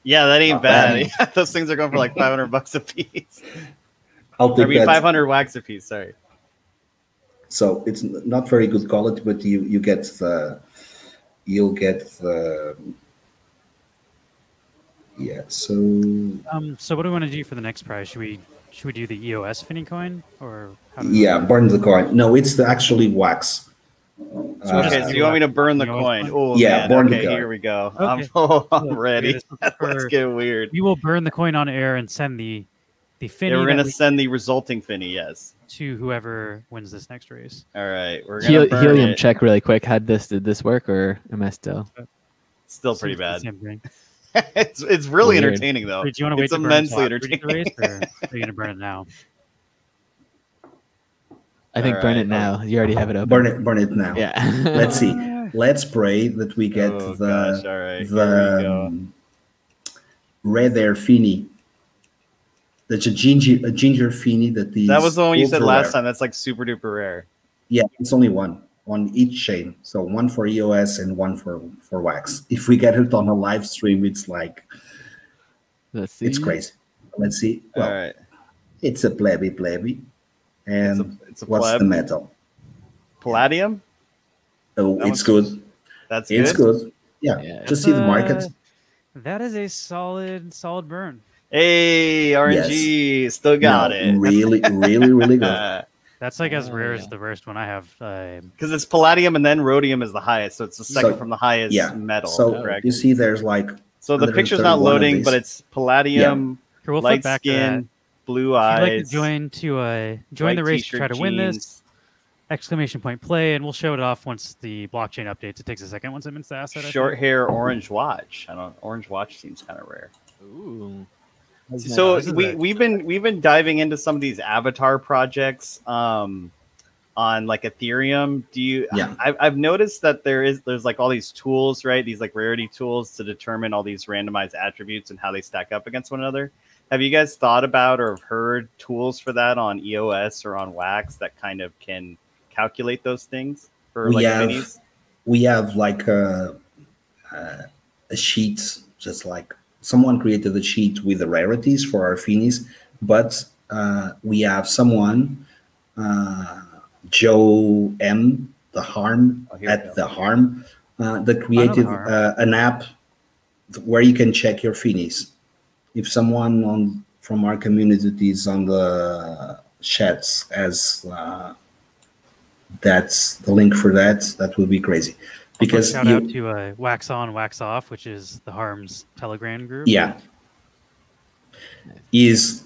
Yeah, that ain't bad. Yeah, those things are going for like $500 a piece. I'll take that. 500 wax a piece. Sorry. So it's not very good quality, but you'll get the yeah. So so what do we want to do for the next prize? Should we do the EOS Finney coin, or how burn the coin? No, it's actually wax. So you want me to burn the coin? Oh yeah, man. burn Okay, the coin. here we go. Okay. I'm ready. Let's get weird. We will burn the coin on air and send the Finney. Yeah, we're gonna send the resulting Finney. Yes. To whoever wins this next race. All right, we're gonna burn helium it. check really quick. Did this work, or am I still? Still pretty bad. Same thing. It's really Weird. entertaining though. Wait, do you want to wait? It's immensely entertaining. The race, or are you gonna burn it now? I think burn it now. You already have it open. Burn it now. Yeah. Let's see. Let's pray that we get the red air Finney. That's a ginger Finney that was the one you said last time. That's like super duper rare. Yeah, it's only one. on each chain. So one for EOS and one for Wax. If we get it on a live stream, it's like Let's see. it's crazy. Let's see. All Well, right. it's a plebby, and it's a what's pleb. the metal? Palladium. Oh, That it's one's- good. That's It's good. good. Yeah. Yeah. Just see the market. That is a solid burn. Hey, RNG, still got No, it. really, really good. That's like as rare yeah. as the first one I have. Because it's palladium and then rhodium is the highest, so it's the second So, from the highest Yeah. metal. So correct? you see, there's like So the picture's not 131 of loading, but these. it's palladium, Here, we'll flip light back to that. skin, blue If you'd like eyes. to join white the race to t-shirt, try to win this, jeans, exclamation point play, and we'll show it off once the blockchain updates. It takes a second once it mints the asset. I short think. hair, orange watch. I don't. Orange watch seems kind of rare. Ooh. So this is we've been diving into some of these avatar projects on like Ethereum. Do you? Yeah. I've noticed that there's like all these tools, right? These like rarity tools to determine all these randomized attributes and how they stack up against one another. Have you guys thought about or heard tools for that on EOS or on Wax that kind of can calculate those things for We like have- minis? we have like a sheet, just like someone created a sheet with the rarities for our Finis, but we have someone, Joe M, the harm Oh, here we go. at the harm, that created Harm. an app where you can check your Finis. If someone from our communities on the chats has that's the link for that would be crazy. Because shout out to Wax On, Wax Off, which is the Harm's Telegram group. yeah, he's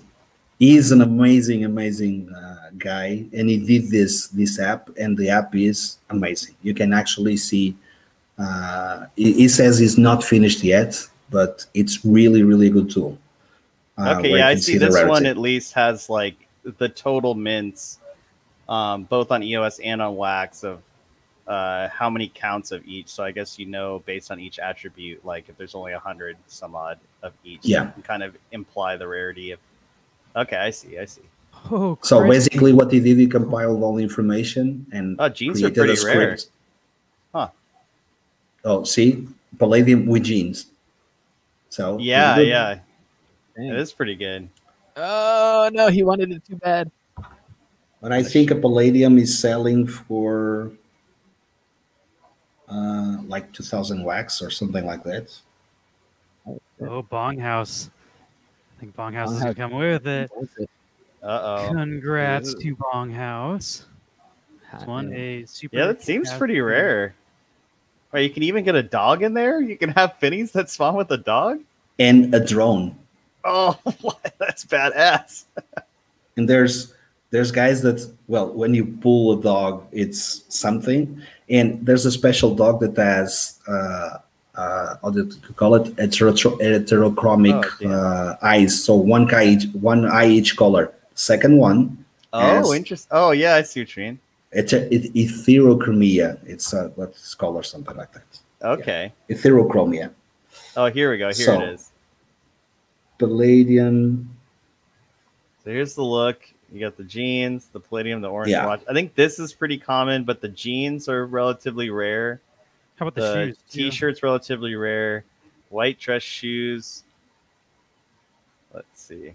an amazing guy, and he did this app, and the app is amazing. You can actually see. He says he's not finished yet, but it's really good tool. Okay, where yeah, you I can see the this rarity. one at least has like the total mints, both on EOS and on Wax of how many counts of each. So I guess based on each attribute, like if there's only 100 some odd of each, Yeah. you can kind of imply the rarity of. Okay, I see. Oh, So Chris. basically, what he did, he compiled all the information and Oh, jeans are created a pretty rare. script. Huh. Oh, see, palladium with jeans. So Yeah, pretty good. yeah, Dang. it is pretty good. Oh no, he wanted it too bad. But I think a palladium is selling for like 2,000 wax or something like that. Oh, Bong House. I think Bong House Bong is House. gonna come away with it. Uh oh. Congrats Ooh. to Bong House. It's Hot won damn. a super. Yeah, that seems fast pretty win. rare. Wait, you can even get a dog in there? You can have Finnies that spawn with a dog? And a drone. Oh, what? That's badass. And there's guys that, well, when you pull a dog, it's something. And there's a special dog that has how do you call it, heterochromic Oh, damn. eyes. So one eye each color. Second one, Oh, Yes. interesting. Oh, yeah, I see what you mean. it's heterochromia. It's what's called or something like that. Okay. Heterochromia. Oh, here we go. Here So- it is. Palladium. So here's the look. You got the jeans, the palladium, the orange Yeah. watch. I think this is pretty common, but the jeans are relatively rare. How about the, The shoes? too? t-shirt's relatively rare. White dress shoes. Let's see.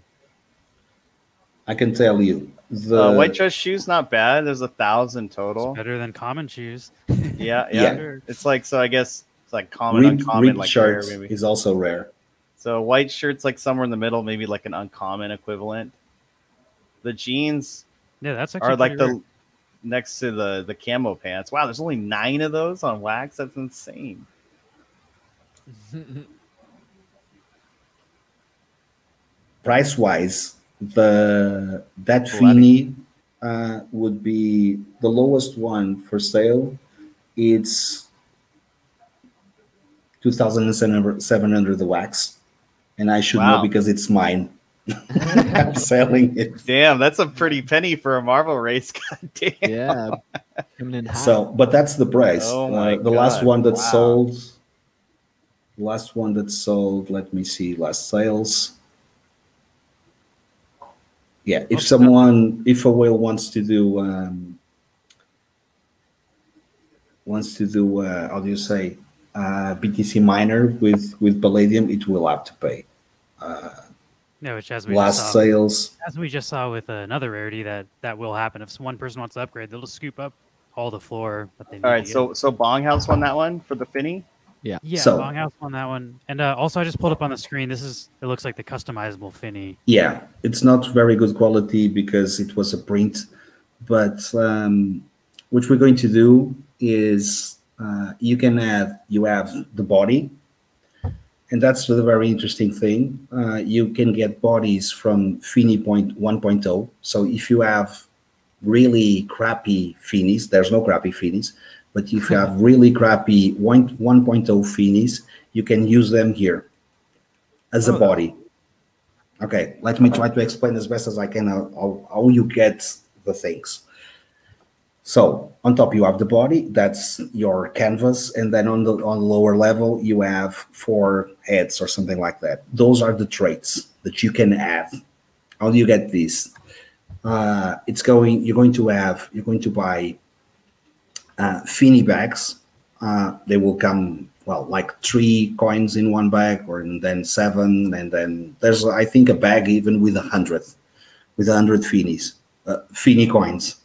I can tell you the White dress shoes, not bad. There's 1,000 total. It's better than common shoes. Yeah, Yeah. yeah. It's like, so I guess it's like common, ribbed uncommon, like rare, shirt maybe. is also rare. So white shirt's like somewhere in the middle, maybe like an uncommon equivalent. The jeans Yeah, that's actually are like pretty rare. the next to the camo pants. Wow, there's only 9 of those on Wax. That's insane. Price wise, that Palladium. Finney would be the lowest one for sale. It's 2,700 the wax, and I should know Wow. because it's mine. I'm selling it. Damn, that's a pretty penny for a Marvel race. God damn. Yeah, coming in hot. So, but that's the price. Oh my the last God, one that wow. sold. Last one that sold. Let me see. Last sales. Yeah, if a whale wants to do wants to do how do you say BTC miner with Palladium, it will have to pay. No, which as we just Last saw, sales. as we just saw with another rarity, that will happen. If one person wants to upgrade, they'll just scoop up all the floor that they need. All right, to get. so Bonghouse won that one for the Finney. Yeah, So- Bonghouse on that one. And also, I just pulled up on the screen. It looks like the customizable Finney. Yeah, it's not very good quality because it was a print, but what we're going to do is you have the body, and that's the very interesting thing. You can get bodies from Finney 1.0. So if you have really crappy Finneys, there's no crappy Finneys, but if you have really crappy 1.0 Finneys, you can use them here as a body. Okay, let me try to explain as best as I can how you get the things. So on top you have the body, that's your canvas, and then on the lower level you have 4 heads or something like that. Those are the traits that you can add. How do you get these? You're going to buy Finney bags. They will come like 3 coins in one bag, and then 7, and then there's I think a bag even with 100 Finneys, Finney coins.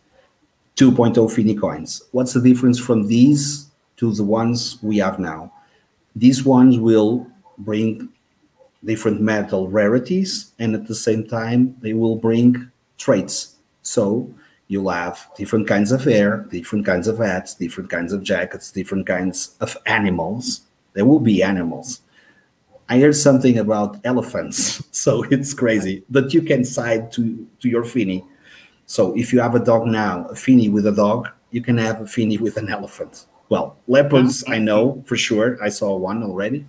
2.0 Finney coins. What's the difference from these to the ones we have now? These ones will bring different metal rarities, and at the same time, they will bring traits. So you'll have different kinds of hair, different kinds of hats, different kinds of jackets, different kinds of animals. There will be animals. I heard something about elephants, so it's crazy. But you can side to your Finney. So if you have a dog now, a Finney with a dog, you can have a Finney with an elephant. Well, leopards, I know for sure. I saw one already.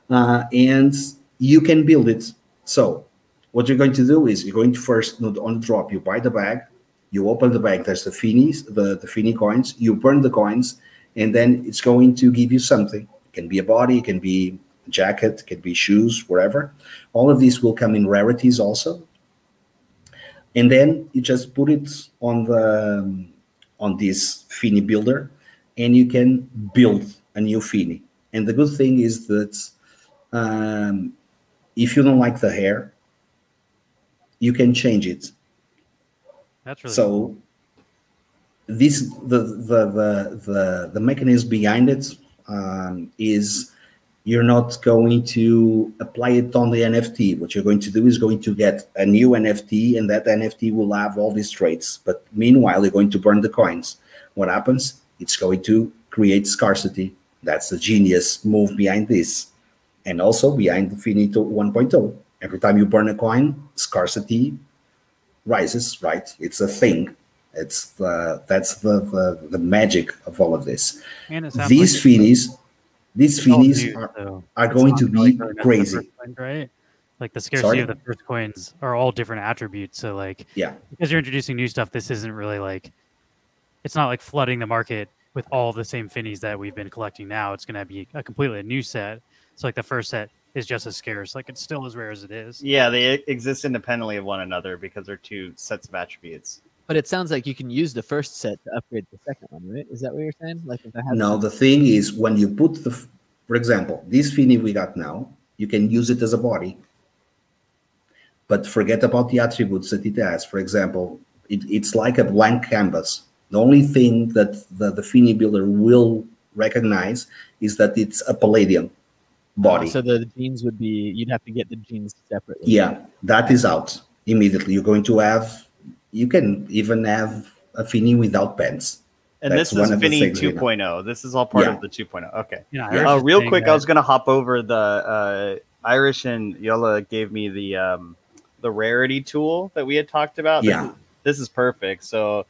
And you can build it. So what you're going to do is you're going to first, on the drop, you buy the bag, you open the bag, there's the Finneys, the Finney coins, you burn the coins, and then it's going to give you something. It can be a body, it can be a jacket, it can be shoes, whatever. All of these will come in rarities also. And then you just put it on this Finney builder, and you can build a new Finney. And the good thing is that if you don't like the hair, you can change it. That's really so cool. This the mechanism behind it is you're not going to apply it on the NFT. What you're going to do is going to get a new NFT, and that NFT will have all these traits. But meanwhile, you're going to burn the coins. What happens? It's going to create scarcity. That's the genius move behind this. And also behind the Finney 1.0. Every time you burn a coin, scarcity rises, right? It's a thing. That's the magic of all of this. And it sounds These like Finneys, are going to be crazy, right? Like the scarcity of the first coins are all different attributes. So like, because you're introducing new stuff, this isn't really like, it's not like flooding the market with all the same Finneys that we've been collecting now. It's going to be a completely new set. So like the first set is just as scarce. Like it's still as rare as it is. Yeah, they exist independently of one another because they're 2 sets of attributes. But it sounds like you can use the first set to upgrade the second one, right? Is that what you're saying? Like if I have no, the thing is when you put for example, this Finney we got now, you can use it as a body, but forget about the attributes that it has. For example, it's like a blank canvas. The only thing that the Finney builder will recognize is that it's a Palladium body. So the genes would be, you'd have to get the genes separately. Yeah, that is out immediately. You're going to have, you can even have a Finney without pens. And That's this is one of the Finney things, 2.0. This is all part of the 2.0. Okay. Yeah. Real quick, I was going to hop over the Irish and Yola gave me the rarity tool that we had talked about. This is perfect. So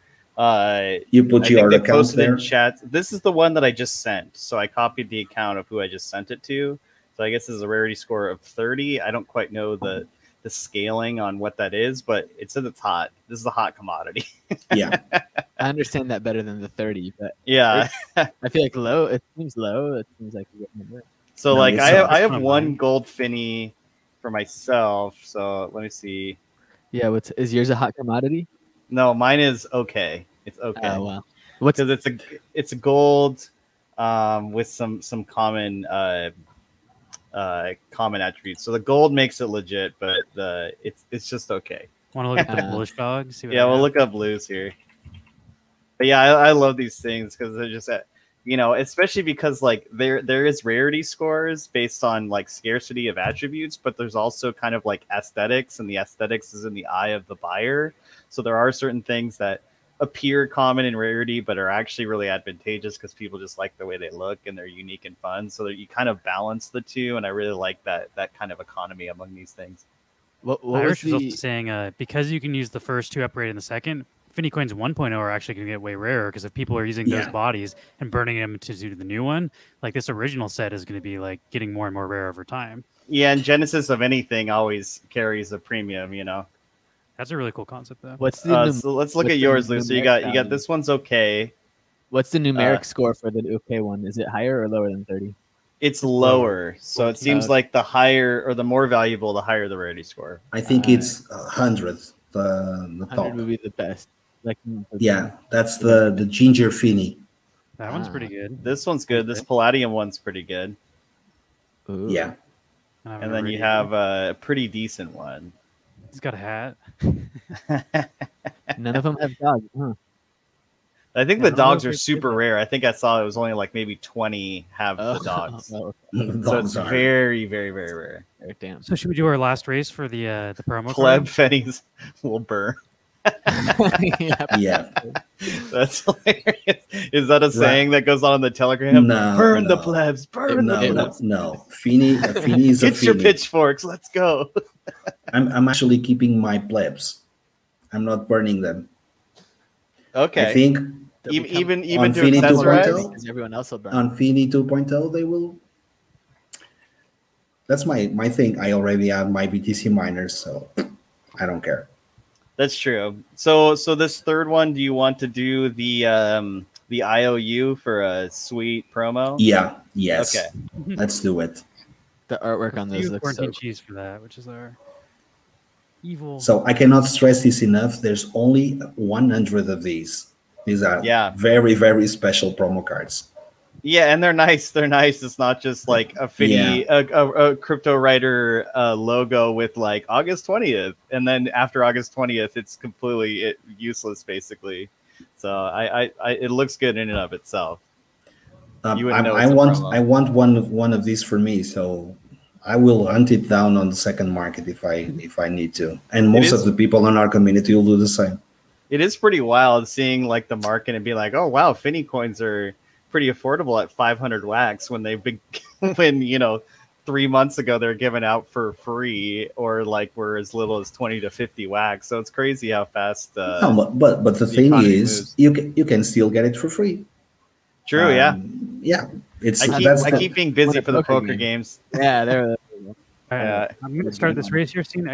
you put your account there. In chat. This is the one that I just sent. So I copied the account of who I just sent it to. So I guess this is a rarity score of 30. I don't quite know the scaling on what that is, but it says it's hot. This is a hot commodity. Yeah. I understand that better than the 30, but yeah, I feel like low. It seems low. It seems like you get more. So like I have one gold Finney for myself. So let me see. Yeah, is yours a hot commodity? No, mine is okay. It's okay. Oh, wow. because it's a gold with some common common attributes. So the gold makes it legit, but it's just okay. Want to look at the bullish dog? See what Yeah, we'll look up blues here. But yeah, I love these things because they're just, especially because like there is rarity scores based on like scarcity of attributes, but there's also kind of like aesthetics, and the aesthetics is in the eye of the buyer. So there are certain things that appear common in rarity, but are actually really advantageous because people just like the way they look and they're unique and fun. So that you kind of balance the two, and I really like that kind of economy among these things. What Irish was also saying, because you can use the first two upgrade in the second, Finney coins 1.0 are actually going to get way rarer because if people are using those bodies and burning them to do the new one, like this original set is going to be like getting more and more rare over time. Yeah, and Genesis of anything always carries a premium, That's a really cool concept, though. What's the so let's look at yours, Lou. So you got this one's okay. What's the numeric score for the okay one? Is it higher or lower than 30? It's lower, so it seems like the higher or the more valuable, the higher the rarity score. I think it's 100. The top 100 would be the best. Like, yeah, that's the ginger Finney. That one's pretty good. This one's good. This Palladium one's pretty good. Ooh. Yeah, and then you have a pretty decent one. He's got a hat. None of them have dogs, huh? I think the dogs are super rare. I think I saw it was only like maybe 20 have the dogs. So it's very, very, very rare. Damn. So should we do our last race for the promo? Pleb Fennies will burn. Yeah. That's hilarious. Is that a saying that goes on in the Telegram? No, burn the plebs. Burn the plebs. No. Finney is a Get your pitchforks. Let's go. I'm actually keeping my plebs. I'm not burning them. Okay. I think even on to Finney accessorize? 2.0, because everyone else will burn. on Finney 2.0, they will. That's my thing. I already have my BTC miners, so I don't care. That's true. So this third one, do you want to do the IOU for a sweet promo? Yeah. Yes. Okay. Let's do it. The artwork on those looks quarantine so cheese for that, which is our evil. So I cannot stress this enough. There's only 100 of these. These are very, very special promo cards. Yeah, and they're nice. They're nice. It's not just like a Finney, a Cryptowriter logo with like August 20th, and then after August 20th, it's completely useless, basically. So it looks good in and of itself. I want one of these for me, so I will hunt it down on the second market if I need to. And most of the people in our community will do the same. It is pretty wild seeing like the market and be like, oh wow, Finney coins are pretty affordable at 500 wax when they've been 3 months ago they're given out for free or like were as little as 20 to 50 wax. So it's crazy how fast. No, but the thing is, you can still get it for free. True. Yeah. I keep being busy for the poker games. Yeah, there. I'm going to start this race here soon. !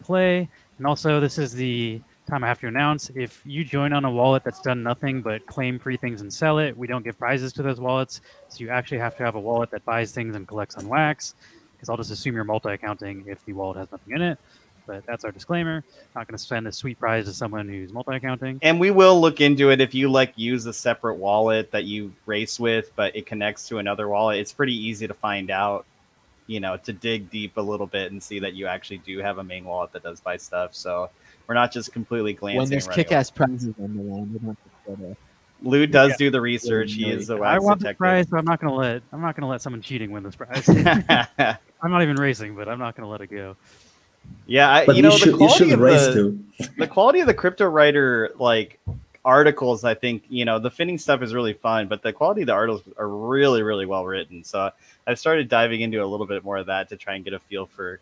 Play, and also this is the time I have to announce. If you join on a wallet that's done nothing but claim free things and sell it, we don't give prizes to those wallets. So you actually have to have a wallet that buys things and collects on wax. Because I'll just assume you're multi-accounting if the wallet has nothing in it. But that's our disclaimer. Not going to send a sweet prize to someone who's multi-accounting. And we will look into it if you like use a separate wallet that you race with, but it connects to another wallet. It's pretty easy to find out, to dig deep a little bit and see that you actually do have a main wallet that does buy stuff. So we're not just completely glancing. When there's kick-ass prizes on the line, we don't have to Lou does do the research. He is a wax I want detective. the prize, but I'm not going to let someone cheating win this prize. I'm not even racing, but I'm not going to let it go. Yeah, but the quality of the Cryptowriter like articles, I think, the Finney stuff is really fun, but the quality of the articles are really, really well written. So I've started diving into a little bit more of that to try and get a feel for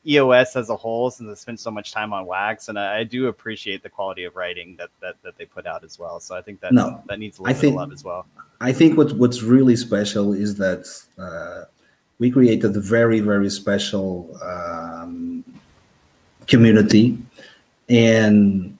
EOS as a whole, since I spent so much time on wax, and I do appreciate the quality of writing that they put out as well. So I think that needs a little bit of love as well. I think what's really special is that we created a very, very special community, and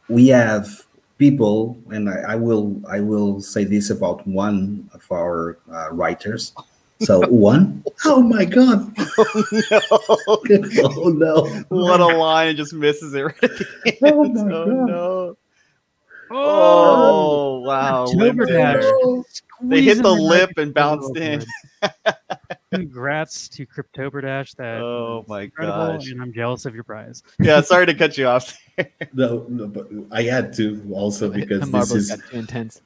we have people, and I will say this about one of our writers. So one, oh my god, oh no, what a line! It just misses it right at the end. No. Oh, wow. October Limped Dash. there. They hit Squeezing the the lip knife and bounced into in. the Congrats to Cryptober Dash. That Oh was my incredible, gosh. and I'm jealous of your prize. Yeah, sorry to cut you off. No, but I had to also The because this marbles is got too intense.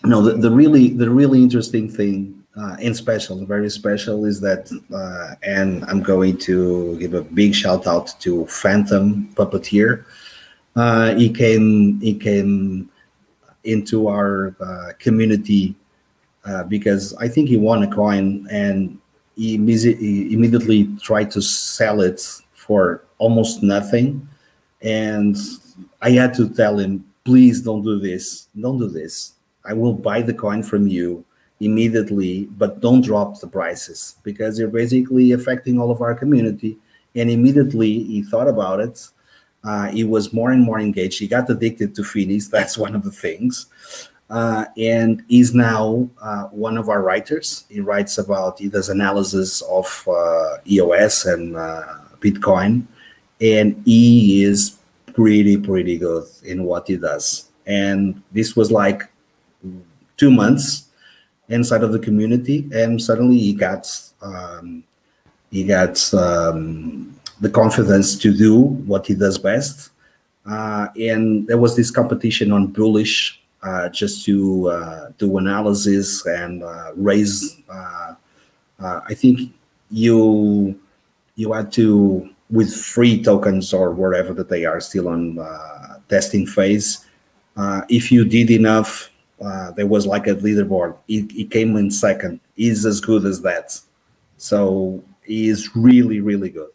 no the really interesting thing and special, very special is that and I'm going to give a big shout out to Phantom Puppeteer. He came into our community because I think he won a coin and he immediately tried to sell it for almost nothing. And I had to tell him, please don't do this. Don't do this. I will buy the coin from you immediately, but don't drop the prices because you're basically affecting all of our community. And immediately he thought about it. He was more and more engaged. He got addicted to Finney's. That's one of the things. And he's now one of our writers. He does analysis of EOS and Bitcoin, and he is pretty good in what he does. And this was like 2 months inside of the community, and suddenly he got the confidence to do what he does best. And there was this competition on Bullish just to do analysis and raise. I think you had to, with free tokens or wherever that they are still on testing phase. If you did enough, there was like a leaderboard. He came in second. He's as good as that. So he is really good.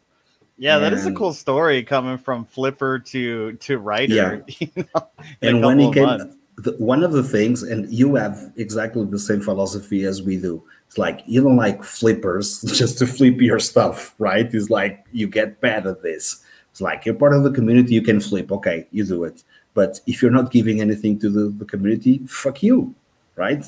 Yeah, that is a And- cool story coming from flipper to writer. Yeah. You know, in And a when he couple of came, months. one of the things, and you have exactly the same philosophy as we do. It's like you don't like flippers just to flip your stuff, right? It's like you get bad at this. It's like you're part of the community, you can flip. Okay, you do it. But if you're not giving anything to the community, fuck you, right?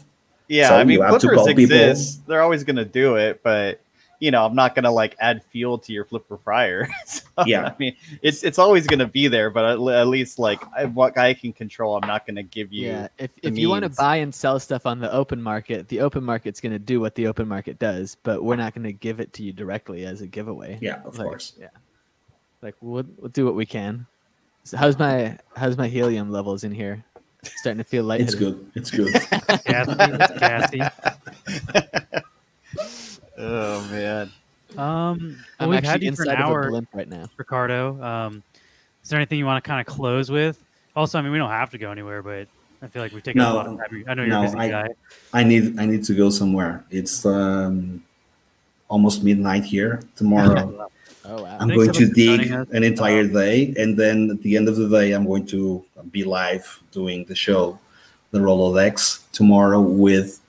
Yeah, So I mean, you have to flippers call people. exist. They're always going to do it, but you know, I'm not going to like add fuel to your flipper fryer. So, Yeah. I mean, it's always going to be there, but at least like what I can control, I'm not going to give you. Yeah, if the you want to means. buy and sell stuff on the open market, the open market's going to do what the open market does, but we're not going to give it to you directly as a giveaway. Yeah, of Like, course. Yeah, like we'll do what we can. So how's my helium levels in here? Starting to feel lightheaded. It's good. It's good. Gassy. Oh man. Well, I'm we've had actually you for an inside of a hour, blimp right now. Ricardo. Is there anything you want to kind of close with? Also, I mean, we don't have to go anywhere, but I feel like we've taken a lot of time. I know you're a busy guy. I need to go somewhere. It's almost midnight here tomorrow. Oh wow! I'm Thanks going so to much for joining dig us. an entire day, and then at the end of the day, I'm going to be live doing the show, the Rolodex, tomorrow with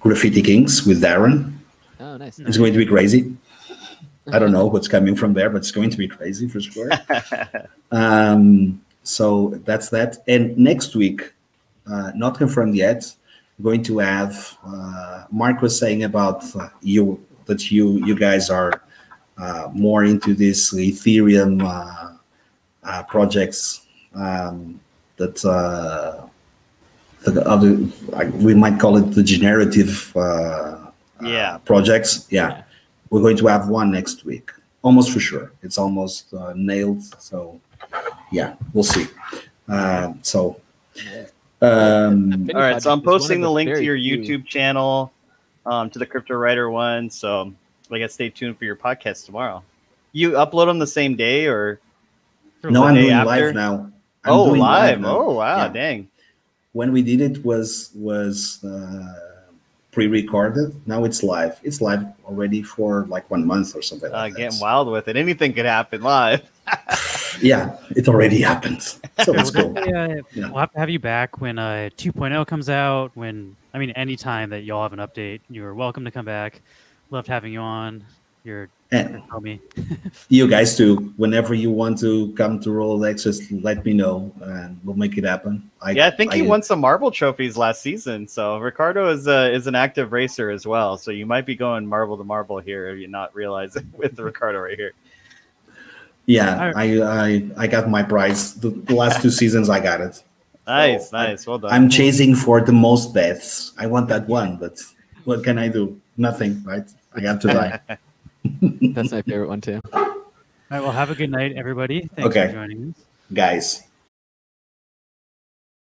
Graffiti Kings with Darren. Oh nice. It's going to be crazy. I don't know what's coming from there, but it's going to be crazy for sure. So that's that. And next week, not confirmed yet, going to have Mark was saying about you guys are more into this Ethereum projects that the other we might call it the generative projects. Yeah, we're going to have one next week, almost for sure. It's almost nailed. So yeah, we'll see. All right, so I'm posting the link to your YouTube channel, to the Cryptowriter one. So I guess stay tuned for your podcast tomorrow. You upload them the same day or? No, I'm doing live now. I'm doing live now. Oh wow, yeah. Dang. When we did it was pre-recorded. Now it's live. It's live already for like 1 month or something like that. Getting wild with it. Anything could happen live. Yeah, it already happened. So let's go. We'll have to have you back when 2.0 comes out. Any time that y'all have an update, you're welcome to come back. Loved having you on. You're homie. You guys too. Whenever you want to come to Rolodex, just let me know and we'll make it happen. I think he won some marble trophies last season. So Ricardo is an active racer as well. So you might be going marble to marble here if you're not realizing with Ricardo right here. Yeah, I got my prize. The last 2 seasons, I got it. Nice, So nice. Well done. I'm chasing for the most deaths. I want that one, but what can I do? Nothing, right? I have to die. That's my favorite one too. All right, well, have a good night, everybody. Thanks Okay. for joining us. Guys.